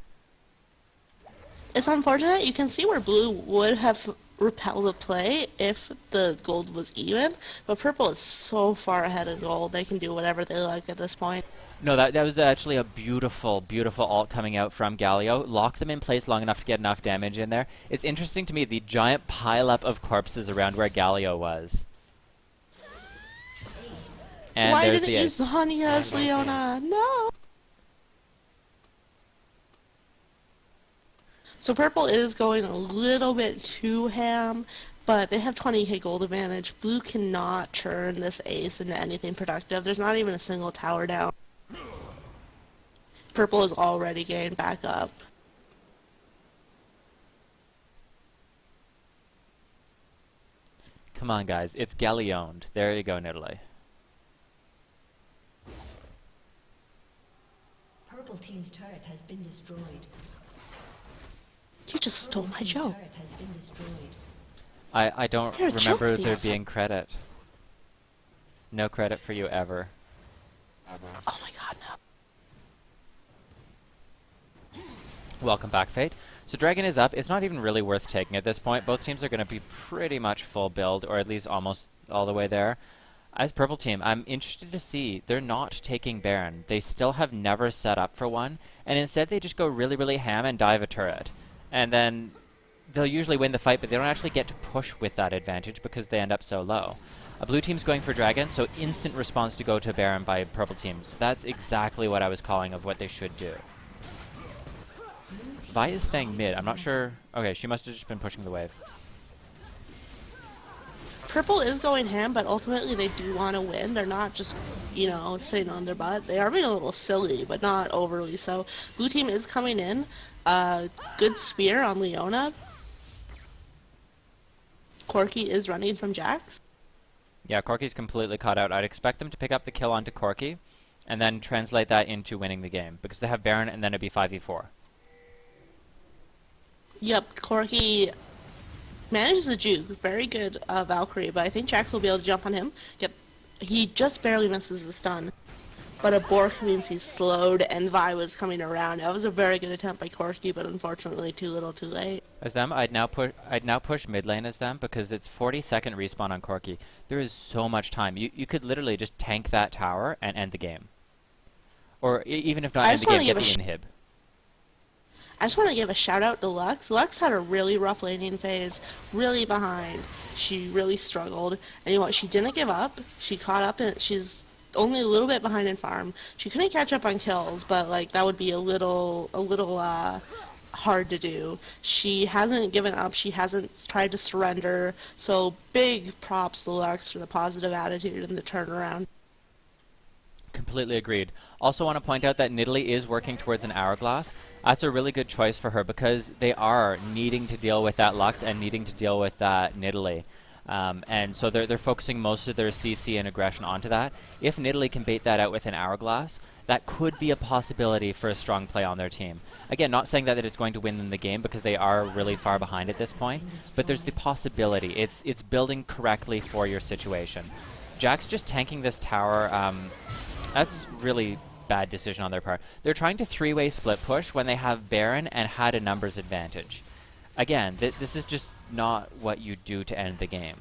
It's unfortunate. You can see where blue would have repelled the play if the gold was even, but purple is so far ahead of gold, they can do whatever they like at this point. No, that was actually a beautiful, beautiful ult coming out from Galio. Locked them in place long enough to get enough damage in there. It's interesting to me, the giant pileup of corpses around where Galio was. And Why there's didn't the you ace. Sonny as Leona? No! So purple is going a little bit too ham, but they have 20k gold advantage. Blue cannot turn this ace into anything productive. There's not even a single tower down. Purple is already getting back up. Come on, guys. It's Galioned. There you go, Nidalee. team's turret has been destroyed. You just stole my Team's joke. turret has been destroyed. I don't You're a remember joke there thief. being credit. No credit for you ever. Oh my god, no. Welcome back, Fate. So Dragon is up. It's not even really worth taking at this point. Both teams are going to be pretty much full build, or at least almost all the way there. As Purple Team, I'm interested to see they're not taking Baron. They still have never set up for one, and instead they just go really, really ham and dive a turret. And then they'll usually win the fight, but they don't actually get to push with that advantage because they end up so low. Blue Team's going for Dragon, so instant response to go to Baron by Purple Team. So that's exactly what I was calling of what they should do. Vi is staying mid. I'm not sure. Okay, she must have just been pushing the wave. Purple is going ham, but ultimately they do want to win. They're not just, you know, sitting on their butt. They are being a little silly, but not overly so. Blue team is coming in. Good spear on Leona. Corki is running from Jax. Yeah, Corki's completely caught out. I'd expect them to pick up the kill onto Corki, and then translate that into winning the game, because they have Baron, and then it'd be 5v4. Yep, Corki manages the juke. Very good Valkyrie, but I think Jax will be able to jump on him. Yep, he just barely misses the stun. But a Bork means he's slowed, and Vi was coming around. That was a very good attempt by Corki, but unfortunately too little too late. As them, I'd now push mid lane as them, because it's 40-second respawn on Corki. There is so much time. You could literally just tank that tower and end the game. Or even if not end the game, get the inhib. I just want to give a shout out to Lux. Lux had a really rough laning phase, really behind. She really struggled, and you know what? She didn't give up. She caught up, and she's only a little bit behind in farm. She couldn't catch up on kills, but like that would be a little hard to do. She hasn't given up. She hasn't tried to surrender. So big props to Lux for the positive attitude and the turnaround. Completely agreed. Also want to point out that Nidalee is working towards an hourglass. That's a really good choice for her because they are needing to deal with that Lux and needing to deal with that Nidalee. And so they're focusing most of their CC and aggression onto that. If Nidalee can bait that out with an hourglass, that could be a possibility for a strong play on their team. Again, not saying that it's going to win them the game because they are really far behind at this point, but there's the possibility. It's building correctly for your situation. Jack's just tanking this tower. That's really bad decision on their part. They're trying to three-way split push when they have Baron and had a numbers advantage. Again, this is just not what you do to end the game.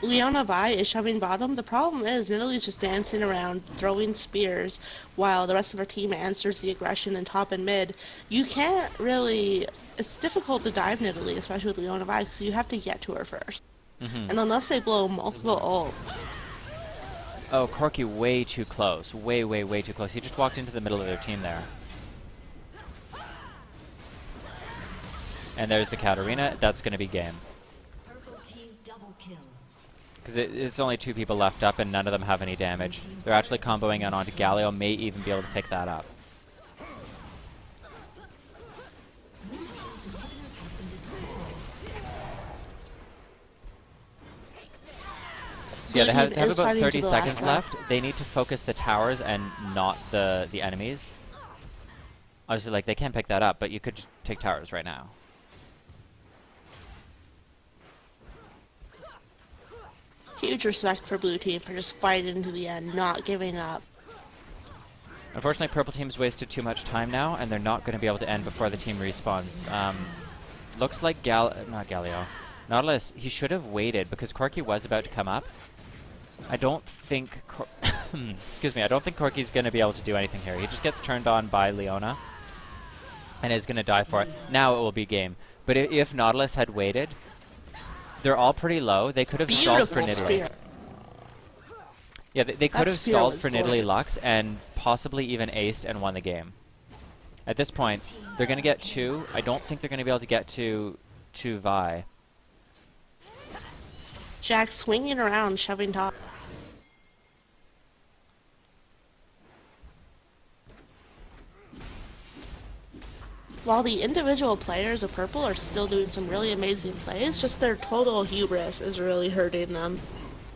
Leona Vi is shoving bottom. The problem is Nidalee's just dancing around, throwing spears, while the rest of her team answers the aggression in top and mid. You can't really... It's difficult to dive Nidalee, especially with Leona Vi, because you have to get to her first. Mm-hmm. And unless they blow multiple ults... Oh, Corki way too close. Way, way, way too close. He just walked into the middle of their team there. And there's the Katarina. That's going to be game. Purple team double kill. Because it's only two people left up and none of them have any damage. They're actually comboing in onto Galio. May even be able to pick that up. So yeah, they have about 30 seconds left. They need to focus the towers and not the enemies. Obviously, like, they can pick that up, but you could just take towers right now. Huge respect for blue team for just fighting to the end, not giving up. Unfortunately, purple team's wasted too much time now, and they're not going to be able to end before the team respawns. Looks like not Galio. Nautilus, he should have waited because Corki was about to come up. I don't think... Excuse me, I don't think Corki's going to be able to do anything here. He just gets turned on by Leona and is going to die for it. Now it will be game. But if Nautilus had waited, they're all pretty low. They could have stalled for Nidalee. Yeah, they could have stalled for Nidalee Lux and possibly even aced and won the game. At this point, they're going to get two. I don't think they're going to be able to get to Vi. Jack swinging around, shoving top. While the individual players of Purple are still doing some really amazing plays, just their total hubris is really hurting them.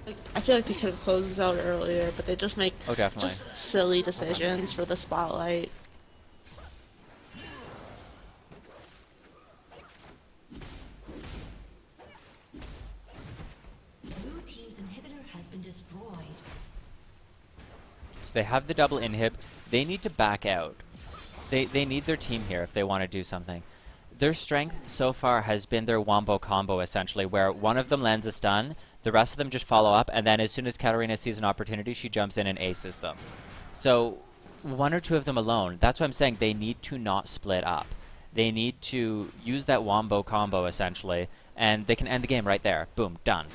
Like, I feel like they could have closed this out earlier, but they just make Oh, definitely. just silly decisions for the spotlight. Blue team's inhibitor has been destroyed. So they have the double inhib. They need to back out. They need their team here if they want to do something. Their strength so far has been their wombo combo, essentially, where one of them lands a stun, the rest of them just follow up, and then as soon as Katarina sees an opportunity, she jumps in and aces them. So one or two of them alone, that's what I'm saying, they need to not split up. They need to use that wombo combo, essentially, and they can end the game right there. Boom, done.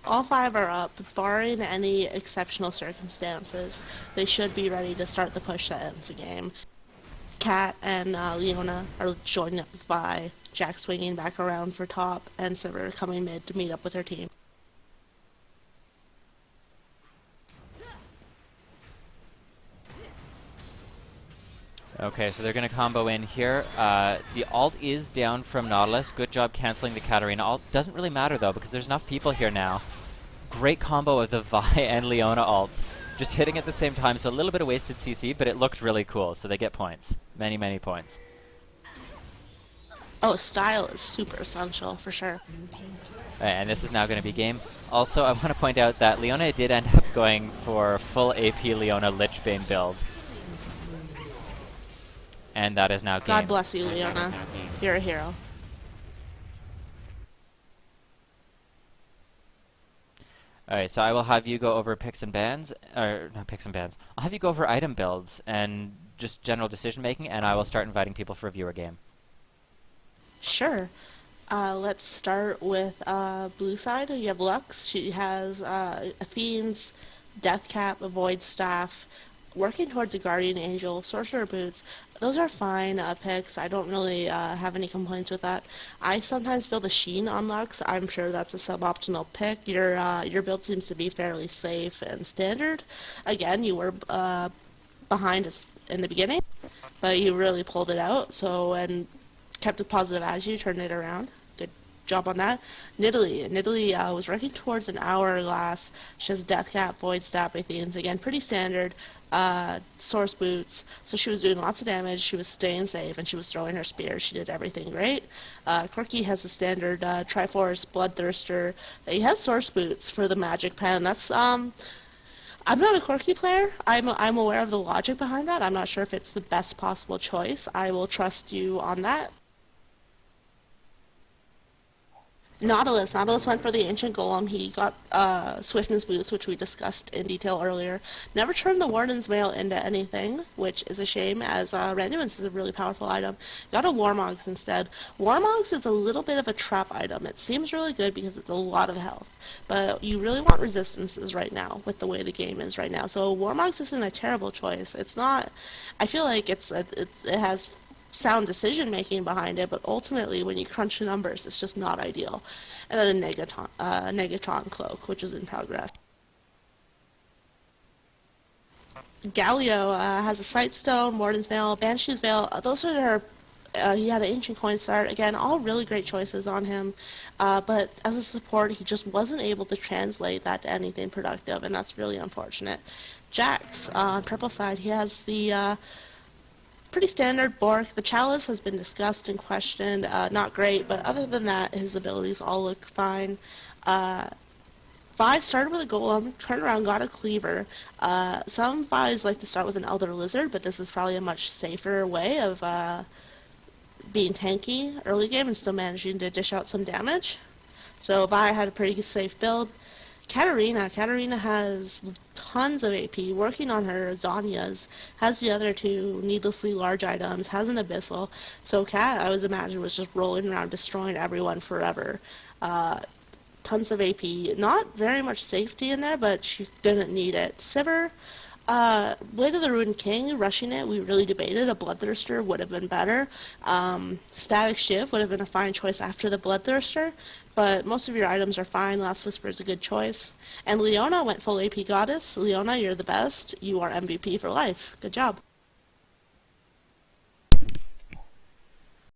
All five are up, barring any exceptional circumstances. They should be ready to start the push that ends the game. Kat and Leona are joined up by Jack swinging back around for top, and Sivir coming mid to meet up with her team. Okay, so they're going to combo in here. The ult is down from Nautilus. Good job canceling the Katarina ult. Doesn't really matter, though, because there's enough people here now. Great combo of the Vi and Leona ults. Just hitting at the same time, so a little bit of wasted CC, but it looked really cool, so they get points. Many, many points. Oh, style is super essential, for sure. And this is now going to be game. Also, I want to point out that Leona did end up going for full AP Leona Lichbane build. And that is now game. God bless you, Leona. You're a hero. Alright, so I will have you go over picks and bans, or not picks and bans. I'll have you go over item builds and just general decision making, and I will start inviting people for a viewer game. Sure. Let's start with blue side. You have Lux. She has Athene's Death Cap, Avoid Staff, working towards a Guardian Angel, Sorcerer Boots. Those are fine picks. I don't really have any complaints with that. I sometimes feel the Sheen on Lux. I'm sure that's a suboptimal pick. Your build seems to be fairly safe and standard. Again, you were behind us in the beginning, but you really pulled it out. So and kept a positive attitude, turned it around. Good job on that. Nidalee was working towards an hourglass. She has Death Cap, Void Staff, Athenes. Again, pretty standard. Source Boots. So she was doing lots of damage, she was staying safe, and she was throwing her spear. She did everything great. Corki has the standard Triforce, Bloodthirster. He has Source Boots for the Magic Pen. That's, I'm not a Corki player. I'm aware of the logic behind that. I'm not sure if it's the best possible choice. I will trust you on that. Nautilus went for the Ancient Golem. He got Swiftness Boots, which we discussed in detail earlier. Never turned the Warden's Mail into anything, which is a shame, as Randomness is a really powerful item. Got a Warmogs instead. Warmogs is a little bit of a trap item. It seems really good because it's a lot of health, but you really want resistances right now with the way the game is right now. So Warmogs isn't a terrible choice. It's not. I feel like it has sound decision making behind it, but ultimately when you crunch the numbers, it's just not ideal. And then a Negatron cloak, which is in progress. Galio has a Sightstone, Warden's Veil, Banshee's Veil. Those are her. He had an Ancient Coin Start. Again, all really great choices on him. But as a support, he just wasn't able to translate that to anything productive, and that's really unfortunate. Jax, on purple side, he has the pretty standard Bork. The Chalice has been discussed and questioned. Not great, but other than that, his abilities all look fine. Vi started with a Golem, turned around, got a Cleaver. Some Vi's like to start with an Elder Lizard, but this is probably a much safer way of being tanky early game and still managing to dish out some damage. So Vi had a pretty safe build. Katarina has tons of AP, working on her Zanyas, has the other two needlessly large items, has an Abyssal. So Kat, I would imagine, was just rolling around destroying everyone forever. Tons of AP, not very much safety in there, but she didn't need it. Sivir, Blade of the Ruined King, rushing it, we really debated. A Bloodthirster would have been better. Static Shiv would have been a fine choice after the Bloodthirster, but most of your items are fine. Last Whisper is a good choice. And Leona went full AP Goddess. Leona, you're the best. You are MVP for life. Good job.